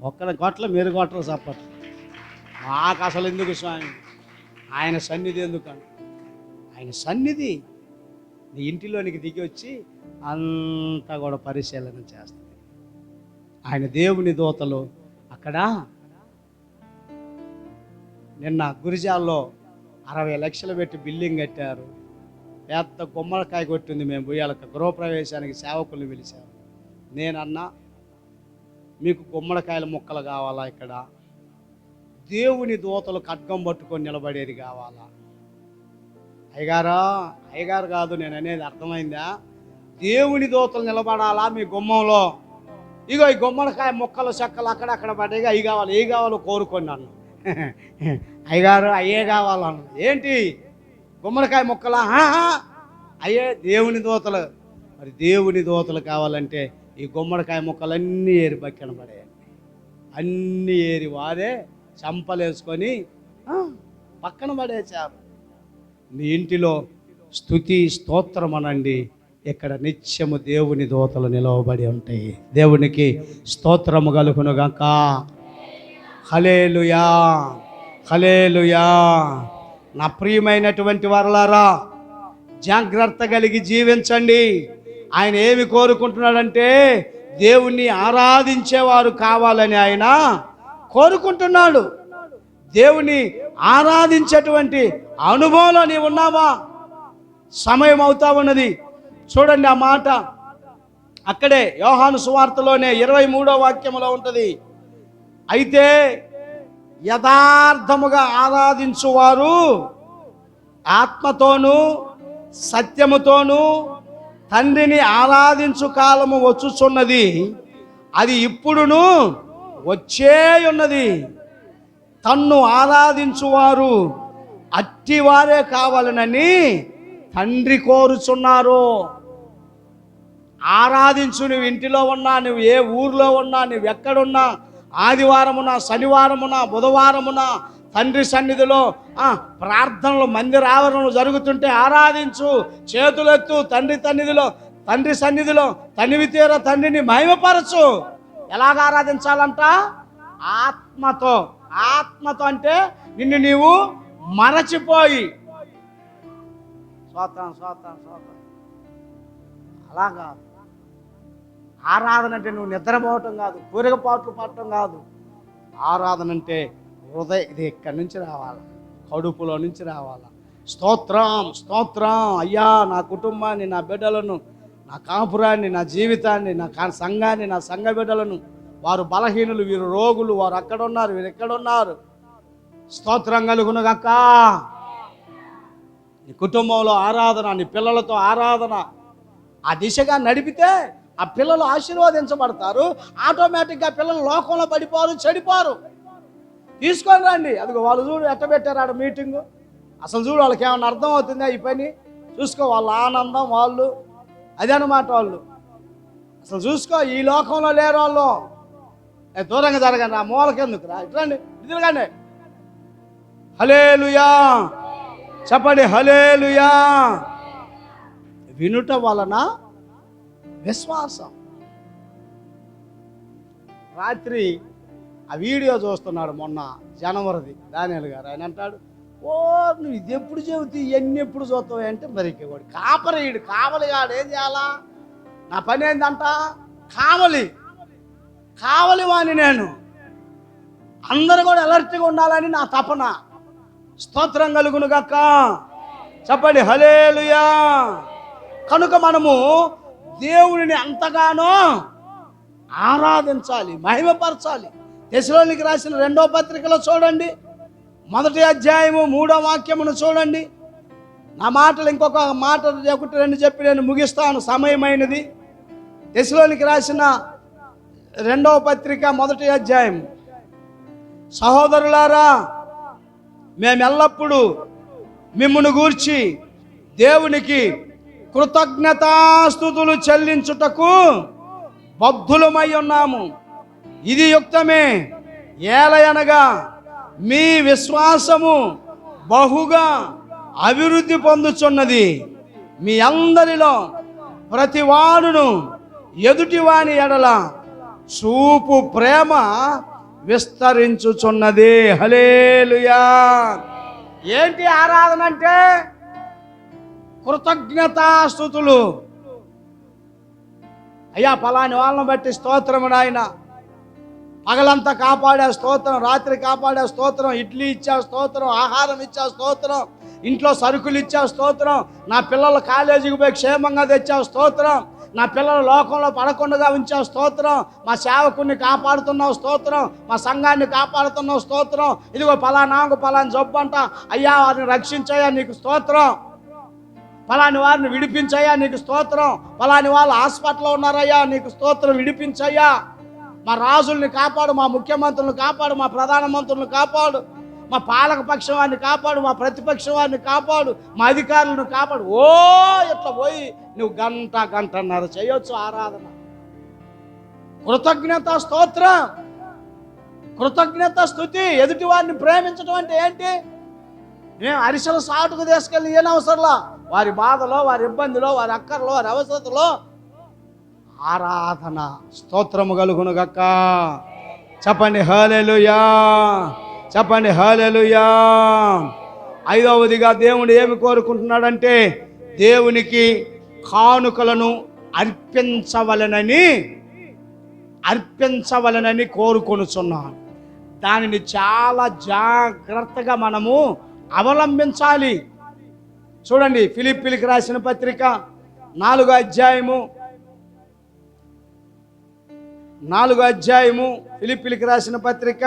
ఒక్కరి గొట్ల మీరు గొట్టలు చెప్పట్లు. మాకు అసలు ఎందుకు స్వామి? ఆయన సన్నిధి ఎందుకని? ఆయన సన్నిధి నీ ఇంటిలోనికి దిగి వచ్చి అంతా కూడా పరిశీలన చేస్తుంది. ఆయన దేవుని దూతలు అక్కడ. నిన్న గురిజాల్లో 60 లక్షలు పెట్టి బిల్డింగ్ కట్టారు. పెద్ద గుమ్మడికాయ కొట్టింది. మేము పోయాలక గృహప్రవేశానికి సేవకుల్ని పిలిచాము. నేనన్నా, మీకు గుమ్మడికాయల ముక్కలు కావాలా? ఇక్కడ దేవుని దూతలు ఖడ్గం పట్టుకొని నిలబడేది కావాలా? అయ్యగారు కాదు నేను అనేది, అర్థమైందా? దేవుని దూతలు నిలబడాలా మీ గుమ్మంలో? ఇగో ఈ గుమ్మడికాయ ముక్కలు చెక్కలు అక్కడక్కడ పడేగా, అవి కావాలి, ఏ కావాలో కోరుకోండి అన్న. అయ్యగారు అయ్యే కావాలన్న. ఏంటి గుమ్మడికాయ ముక్కలా? అయ్యే దేవుని దూతలు. మరి దేవుని దూతలు కావాలంటే ఈ గుమ్మడికాయ ముక్కలన్నీ ఏరి పక్కన పడేయండి. అన్నీ ఏరి వారే చంపలేసుకొని పక్కన పడేశారు. నీ ఇంటిలో స్తుతి స్తోత్రం అనండి. ఇక్కడ నిత్యము దేవుని దూతలు నిలవబడి ఉంటాయి. దేవునికి స్తోత్రము కలుగునుగాక. హల్లెలూయా, హల్లెలూయా. నా ప్రియమైనటువంటి వారలారా, జాగ్రత్త కలిగి జీవించండి. ఆయన ఏమి కోరుకుంటున్నాడంటే దేవుణ్ణి ఆరాధించేవారు కావాలని ఆయన కోరుకుంటున్నాడు. దేవుని ఆరాధించేటువంటి అనుభవంలో నీవు ఉన్నావా? సమయం అవుతా ఉన్నది. చూడండి ఆ మాట అక్కడే యోహాను సువార్తలోనే 23వ వాక్యములో ఉంటుంది. అయితే యథార్థముగా ఆరాధించువారు ఆత్మతోనూ సత్యముతోనూ తండ్రిని ఆరాధించు కాలము వచ్చుచున్నది, అది ఇప్పుడును వచ్చే ఉన్నది. తన్ను ఆరాధించువారు అట్టివారే కావాలనని తండ్రి కోరుచున్నారు. ఆరాధించు. నువ్వు ఇంటిలో ఉన్నా, నువ్వు ఏ ఊర్లో ఉన్నా, నువ్వు ఎక్కడున్నా, ఆదివారమున, శనివారమున, బుధవారమున తండ్రి సన్నిధిలో ప్రార్థనలు మందిర ఆవరణలు జరుగుతుంటే ఆరాధించు. చేతులెత్తు. తండ్రి సన్నిధిలో తనివి తీర తండ్రిని మహిమపరచు. ఎలాగ ఆరాధించాలంట? ఆత్మతో. ఆత్మతో అంటే నిన్ను నీవు మరచిపోయి. స్తోత్రం, స్తోత్రం, స్తోత్రం. అలాగా ఆరాధన అంటే నువ్వు నిద్రపోవటం కాదు, కూరగపాట్లు పడటం కాదు. ఆరాధన అంటే ఇది ఇక్కడి నుంచి రావాలి, కడుపులో నుంచి రావాలి. స్తోత్రం, స్తోత్రం. అయ్యా, నా కుటుంబాన్ని, నా బిడ్డలను, నా కాపురాన్ని, నా జీవితాన్ని, నా సంఘాన్ని, నా సంఘ బిడ్డలను, వారు బలహీనులు, వీరు రోగులు, వారు అక్కడ ఉన్నారు, వీరు ఎక్కడ ఉన్నారు. స్తోత్రం కలుగునుగాక. నీ కుటుంబంలో ఆరాధన, నీ పిల్లలతో ఆరాధన, ఆ దిశగా నడిపితే ఆ పిల్లలు ఆశీర్వదించబడతారు. ఆటోమేటిక్గా పిల్లలు లోకంలో పడిపోరు, చెడిపోరు. తీసుకొని రండి. అదిగో వాళ్ళు చూడు ఎట్ట పెట్టారు ఆడ మీటింగు. అసలు చూడు వాళ్ళకి ఏమన్నా అర్థం అవుతుందా ఈ పని? చూసుకో వాళ్ళ ఆనందం, వాళ్ళు అదే అన్నమాట. వాళ్ళు అసలు చూసుకో, ఈ లోకంలో లేరు వాళ్ళు. దూరంగా జరగండి, ఆ మూలకెందుకు రా, ఇట్రండి, తిరగండి. హల్లెలూయా చెప్పండి, హల్లెలూయా. వినుట వలన విశ్వాసం. రాత్రి ఆ వీడియో చూస్తున్నాడు మొన్న జనవరిది దానియేలు గారు. ఆయన అంటాడు, ఓ నువ్వు ఇది ఎప్పుడు చెబుతూ ఇవన్నీ ఎప్పుడు చూస్తావు అంటే, మరి వాడు కాపరీడు, కావలిగాడు. ఏం చేయాలా? నా పని ఏందంట? కావలి వాణి నేను. అందరూ కూడా అలర్ట్గా ఉండాలని నా తపన. స్తోత్రం కలుగునుగాక. చెప్పండి, హల్లెలూయా. కనుక మనము దేవునిని ఎంతగానో ఆరాధించాలి, మహిమపరచాలి. తెస్సలోనికీయులకు రాసిన 2వ పత్రికలో చూడండి, 1వ అధ్యాయము 3వ వాక్యమును చూడండి. నా మాటలు ఇంకొక మాట 1, 2 చెప్పి నేను ముగిస్తాను, సమయమైనది. తెస్సలోనికీయులకు రాసిన 2వ పత్రిక 1వ అధ్యాయం. సహోదరులారా, మేమెల్లప్పుడూ మిమ్మును గూర్చి దేవునికి కృతజ్ఞతాస్తుతులు చెల్లించుటకు బద్ధులమై ఉన్నాము. ఇది యుక్తమే. ఏలయనగా మీ విశ్వాసము బహుగా అభివృద్ధి పొందుచున్నది. మీ అందరిలో ప్రతి వాడును ఎదుటివాని ఎడల చూపు ప్రేమ విస్తరించుచున్నది. హల్లెలూయా. ఏంటి ఆరాధన అంటే? కృతజ్ఞతాస్తుతులు. అయ్యా ఫలాని వాళ్ళని బట్టి స్తోత్రము నాయన, పగలంతా కాపాడే స్తోత్రం, రాత్రి కాపాడే స్తోత్రం, ఇడ్లీ ఇచ్చా స్తోత్రం, ఆహారం ఇచ్చా స్తోత్రం, ఇంట్లో సరుకులు ఇచ్చా స్తోత్రం, నా పిల్లలు కాలేజీకి పోయి క్షేమంగా తెచ్చా స్తోత్రం, నా పిల్లలు లోకంలో పడకుండా ఉంచా స్తోత్రం, మా సేవకుని కాపాడుతున్నావు స్తోత్రం, మా సంఘాన్ని కాపాడుతున్నావు స్తోత్రం, ఇదిగో ఫలానాకు ఫలాని జబ్బు అంట, అయ్యా వారిని రక్షించయ్యా నీకు స్తోత్రం, ఫలాని వారిని విడిపించయ్యా నీకు స్తోత్రం, ఫలాని వాళ్ళు హాస్పిటల్లో ఉన్నారయ్యా నీకు స్తోత్రం విడిపించయ్యా, మా రాజుల్ని కాపాడు, మా ముఖ్యమంత్రులను కాపాడు, మా ప్రధానమంత్రులను కాపాడు, మా పాలక పక్షం వారిని కాపాడు, మా ప్రతిపక్షం వారిని కాపాడు, మా అధికారులను కాపాడు. ఓ ఇట్లా పోయి నువ్వు గంటన్నర చేయొచ్చు ఆరాధన. కృతజ్ఞత స్తోత్రం, కృతజ్ఞత స్తుతి. ఎదుటి వారిని ప్రేమించడం అంటే ఏంటి? మేము అరిసెల సాటుకు తీసుకెళ్ళి ఏనవసరంలా, వారి బాధలో, వారి ఇబ్బందిలో, వారి అక్కర్లో, వారి అవసరతలో ఆరాధన. స్తోత్రము కలుగునుగాక. చెప్పండి హల్లెలూయా, చెప్పండి హల్లెలూయా. ఐదవదిగా దేవుడు ఏమి కోరుకుంటున్నాడంటే దేవునికి కానుకలను అర్పించవలనని కోరుకొనుచున్నాను. దానిని చాలా జాగ్రత్తగా మనము అవలంబించాలి. చూడండి, ఫిలిప్పీలకు రాసిన పత్రిక 4వ అధ్యాయము ఫిలిప్పీలకు రాసిన పత్రిక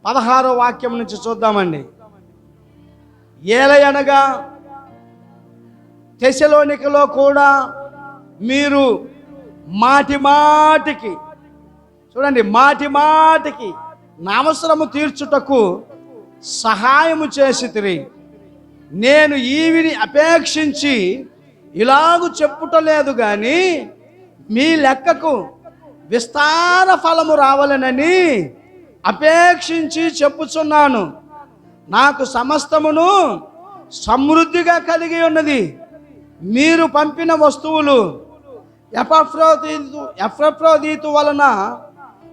16వ వాక్యం నుంచి చూద్దామండి. ఏలయనగా తెసలోనికలో కూడా మీరు మాటికి చూడండి, మాటికి నా అవసరము తీర్చుటకు సహాయము చేసితిరి. నేను ఈవిని అపేక్షించి ఇలాగు చెప్పుటలేదు కానీ మీ లెక్కకు విస్తార ఫలము రావాలనని అపేక్షించి చెప్పుచున్నాను. నాకు సమస్తమును సమృద్ధిగా కలిగి ఉన్నది. మీరు పంపిన వస్తువులు ఎపఫ్రోదీతు వలన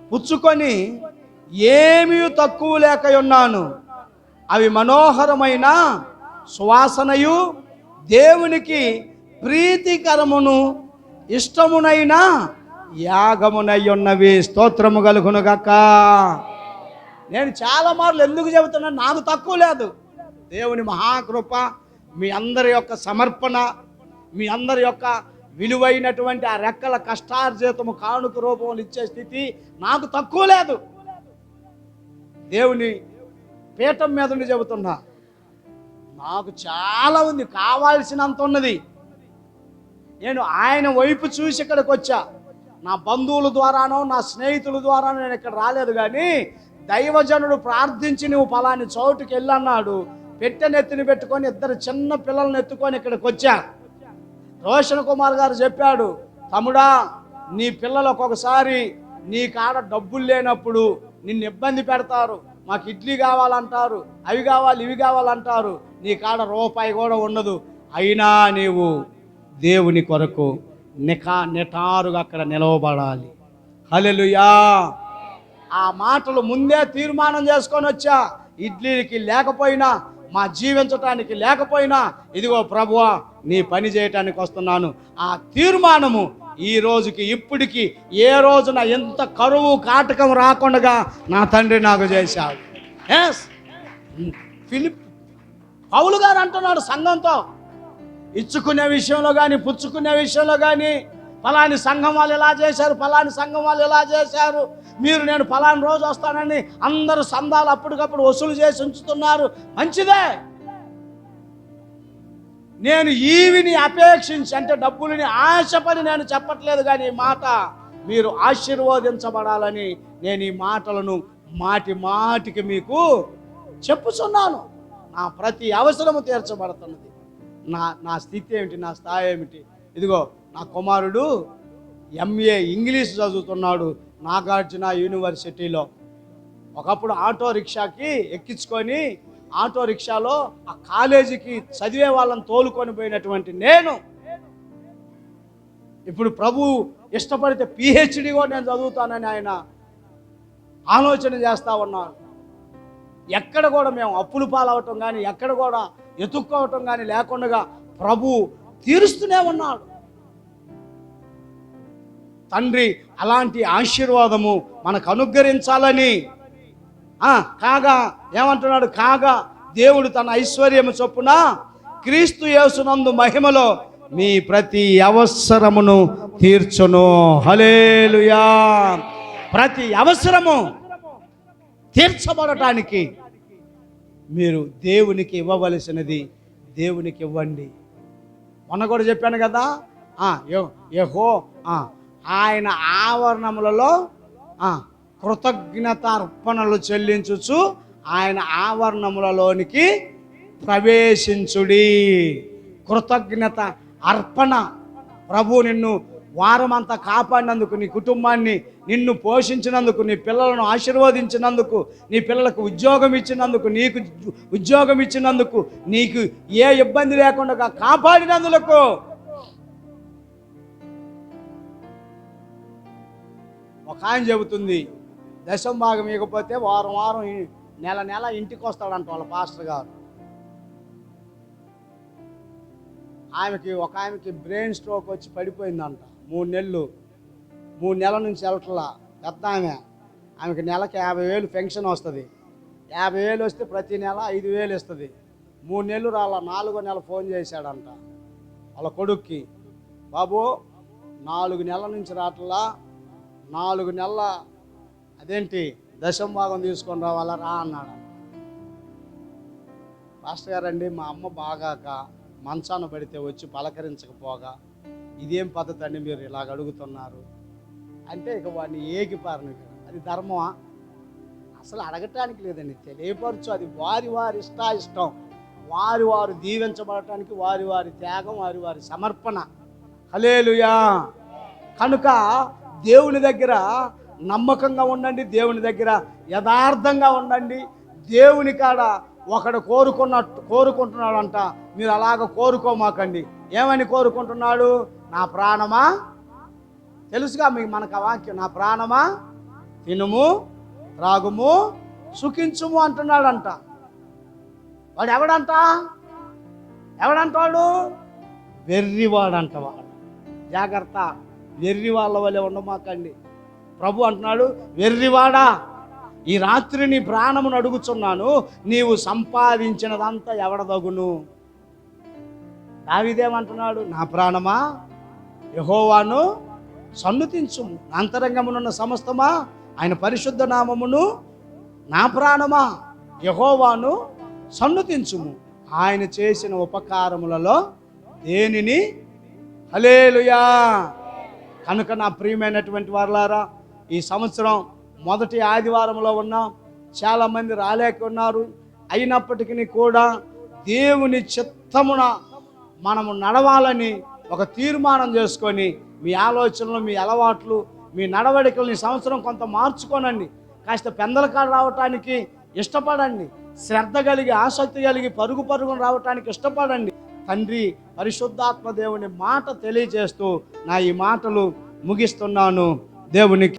పుచ్చుకొని ఏమీ తక్కువ లేక ఉన్నాను. అవి మనోహరమైన సువాసనయు దేవునికి ప్రీతికరమును ఇష్టమునైన యాగమునై ఉన్నవి. స్తోత్రము కలుగునుగాక. నేను చాలా మార్లు ఎందుకు చెబుతున్నాను? నాకు తక్కువ లేదు. దేవుని మహాకృప, మీ అందరి యొక్క సమర్పణ, మీ అందరి యొక్క విలువైనటువంటి ఆ రెక్కల కష్టార్జితము కానుక రూపంలో ఇచ్చే స్థితి నాకు తక్కువ లేదు. దేవుని పీఠం మీద నుండి చెబుతున్నా, నాకు చాలా ఉంది, కావాల్సినంత ఉన్నది. నేను ఆయన వైపు చూసి ఇక్కడికి వచ్చా. నా బంధువుల ద్వారానో నా స్నేహితుల ద్వారానో నేను ఇక్కడ రాలేదు. కానీ దైవజనుడు ప్రార్థించి నువ్వు ఫలాని చోటుకి వెళ్ళన్నాడు. పెట్టెనెత్తిని పెట్టుకొని 2 చిన్న పిల్లల్ని ఎత్తుకొని ఇక్కడికి వచ్చా. రోషన్ కుమార్ గారు చెప్పాడు, తమ్ముడా నీ పిల్లలు ఒక్కొక్కసారి నీ కాడ డబ్బులు లేనప్పుడు నిన్ను ఇబ్బంది పెడతారు. మాకు ఇడ్లీ కావాలంటారు, అవి కావాలి ఇవి కావాలంటారు, నీ కాడ రూపాయి కూడా ఉండదు. అయినా నీవు దేవుని కొరకు నిటారుగా అక్కడ నిలవబడాలి. హల్లెలూయా. ఆ మాటలు ముందే తీర్మానం చేసుకొని వచ్చా. ఇడ్లీకి లేకపోయినా, మా జీవించటానికి లేకపోయినా, ఇదిగో ప్రభువా నీ పని చేయటానికి వస్తున్నాను. ఆ తీర్మానము ఈ రోజుకి ఇప్పటికి ఏ రోజున ఎంత కరువు కాటకం రాకుండా నా తండ్రి నాకు చేశాడు. ఎస్, పౌలు గారు అంటున్నాడు సంఘంతో, ఇచ్చుకునే విషయంలో కానీ పుచ్చుకునే విషయంలో కానీ, ఫలాని సంఘం వాళ్ళు ఎలా చేశారు, ఫలాని సంఘం వాళ్ళు ఎలా చేశారు, నేను ఫలాని రోజు వస్తానని అందరూ సందాలు అప్పటికప్పుడు వసూలు చేసి ఉంచుతున్నారు. మంచిదే. నేను ఈవిని అపేక్షించి, అంటే డబ్బులని ఆశపడి నేను చెప్పట్లేదు. కానీ ఈ మాట మీరు ఆశీర్వదించబడాలని నేను ఈ మాటలను మాటికి మీకు చెప్పుచున్నాను. నా ప్రతి అవసరము తీర్చబడుతున్నది. నా స్థితి ఏమిటి, నా స్థాయి ఏమిటి? ఇదిగో నా కుమారుడు MA ఇంగ్లీష్ చదువుతున్నాడు నాగార్జున యూనివర్సిటీలో. ఒకప్పుడు ఆటో రిక్షాకి ఎక్కించుకొని ఆటో రిక్షాలో ఆ కాలేజీకి చదివే వాళ్ళని తోలుకొని పోయినటువంటి నేను ఇప్పుడు ప్రభు ఇష్టపడితే PhD కూడా నేను చదువుతానని ఆయన ఆలోచన చేస్తా ఉన్నాను. ఎక్కడ కూడా మేము అప్పులు పాలవటం కానీ, ఎక్కడ కూడా ఎత్తుక్కోవటం కానీ లేకుండా ప్రభు తీరుస్తూనే ఉన్నాడు. తండ్రి అలాంటి ఆశీర్వాదము మనకు అనుగ్రహించాలని కాగా ఏమంటున్నాడు? కాగా దేవుడు తన ఐశ్వర్యము చొప్పున క్రీస్తు యేసునందు మహిమలో మీ ప్రతి అవసరమును తీర్చును. హల్లెలూయా. ప్రతి అవసరము తీర్చబడటానికి మీరు దేవునికి ఇవ్వవలసినది దేవునికి ఇవ్వండి. మొన్న కూడా చెప్పాను కదా, యెహో ఆయన ఆవరణములలో కృతజ్ఞత అర్పణలు చెల్లించుచు ఆయన ఆవరణములలోనికి ప్రవేశించుడి. కృతజ్ఞత అర్పణ. ప్రభు నిన్ను వారమంతా కాపాడినందుకు, నీ కుటుంబాన్ని నిన్ను పోషించినందుకు, నీ పిల్లలను ఆశీర్వదించినందుకు, నీ పిల్లలకు ఉద్యోగం ఇచ్చినందుకు, నీకు ఉద్యోగం ఇచ్చినందుకు, నీకు ఏ ఇబ్బంది లేకుండా కాపాడినందుకు ఒక ఆయన చెబుతుంది, దశం భాగం ఇవ్వకపోతే వారం వారం నెల నెల ఇంటికి వస్తాడంట వాళ్ళ పాస్టర్ గారు. ఒక ఆమెకి బ్రెయిన్ స్ట్రోక్ వచ్చి పడిపోయిందంట. 3 నెలల నుంచి వెళ్ళట్లా. పెద్ద ఆమెకి నెలకి 50,000 పెన్షన్ వస్తుంది. 50,000 వస్తే ప్రతి నెల 5,000 ఇస్తుంది. 3 నెలలు రాలా. 4వ నెల ఫోన్ చేశాడంట వాళ్ళ కొడుక్కి, బాబు 4 నెలల నుంచి రావట్లా, 4 నెలల అదేంటి దశం భాగం తీసుకొని రావాలా రా అన్నాడు. పాస్టర్ గారండి, మా అమ్మ బాగాక మంచాన పడితే వచ్చి పలకరించకపోగా ఇదేం పద్ధతి అండి మీరు ఇలాగ అడుగుతున్నారు అంటే, ఇక వాడిని ఏగిపారను. అది ధర్మమా? అసలు అడగటానికి లేదండి, తెలియపరచు. అది వారి వారి ఇష్టం, వారు దీవించబడటానికి వారి త్యాగం, వారి సమర్పణ. హల్లెలూయా. కనుక దేవుని దగ్గర నమ్మకంగా ఉండండి, దేవుని దగ్గర యథార్థంగా ఉండండి. దేవుని కాడ ఒకడు కోరుకుంటున్నాడంట, మీరు అలాగ కోరుకోమాకండి. ఏమని కోరుకుంటున్నాడు? నా ప్రాణమా, తెలుసుగా మీకు మనకు ఆ వాక్యం, నా ప్రాణమా తినుము త్రాగుము సుఖించుము అంటున్నాడంట. వాడు ఎవడంటాడు? వెర్రివాడంట. వాడు జాగ్రత్త, వెర్రి వాళ్ళ వల్లే ఉండమాకండి. ప్రభు అంటున్నాడు, వెర్రివాడా, ఈ రాత్రి నీ ప్రాణమును అడుగుచున్నాను, నీవు సంపాదించినదంతా ఎవడదగును? దావీదేమంటున్నాడు? నా ప్రాణమా యెహోవాను సన్నుతించుము, అంతరంగమునున్న సమస్తమా ఆయన పరిశుద్ధ నామమును, నా ప్రాణమా యెహోవాను సన్నుతించుము, ఆయన చేసిన ఉపకారములలో దేనిని. హల్లెలూయా. కనుక నా ప్రియమైనటువంటి వారలారా, ఈ సంవత్సరం మొదటి ఆదివారంలో ఉన్నాం. చాలామంది రాలేకున్నారు. అయినప్పటికీ కూడా దేవుని చిత్తమున మనము నడవాలని ఒక తీర్మానం చేసుకొని, మీ ఆలోచనలు, మీ అలవాట్లు, మీ నడవడికలు ఈ సంవత్సరం కొంత మార్చుకోనండి. కాస్త పెందలకాడ రావటానికి ఇష్టపడండి. శ్రద్ధ కలిగి, ఆసక్తి కలిగి పరుగున రావటానికి ఇష్టపడండి. తండ్రి పరిశుద్ధాత్మ దేవుని మాట తెలియజేస్తూ నా ఈ మాటలు ముగిస్తున్నాను. దేవునికి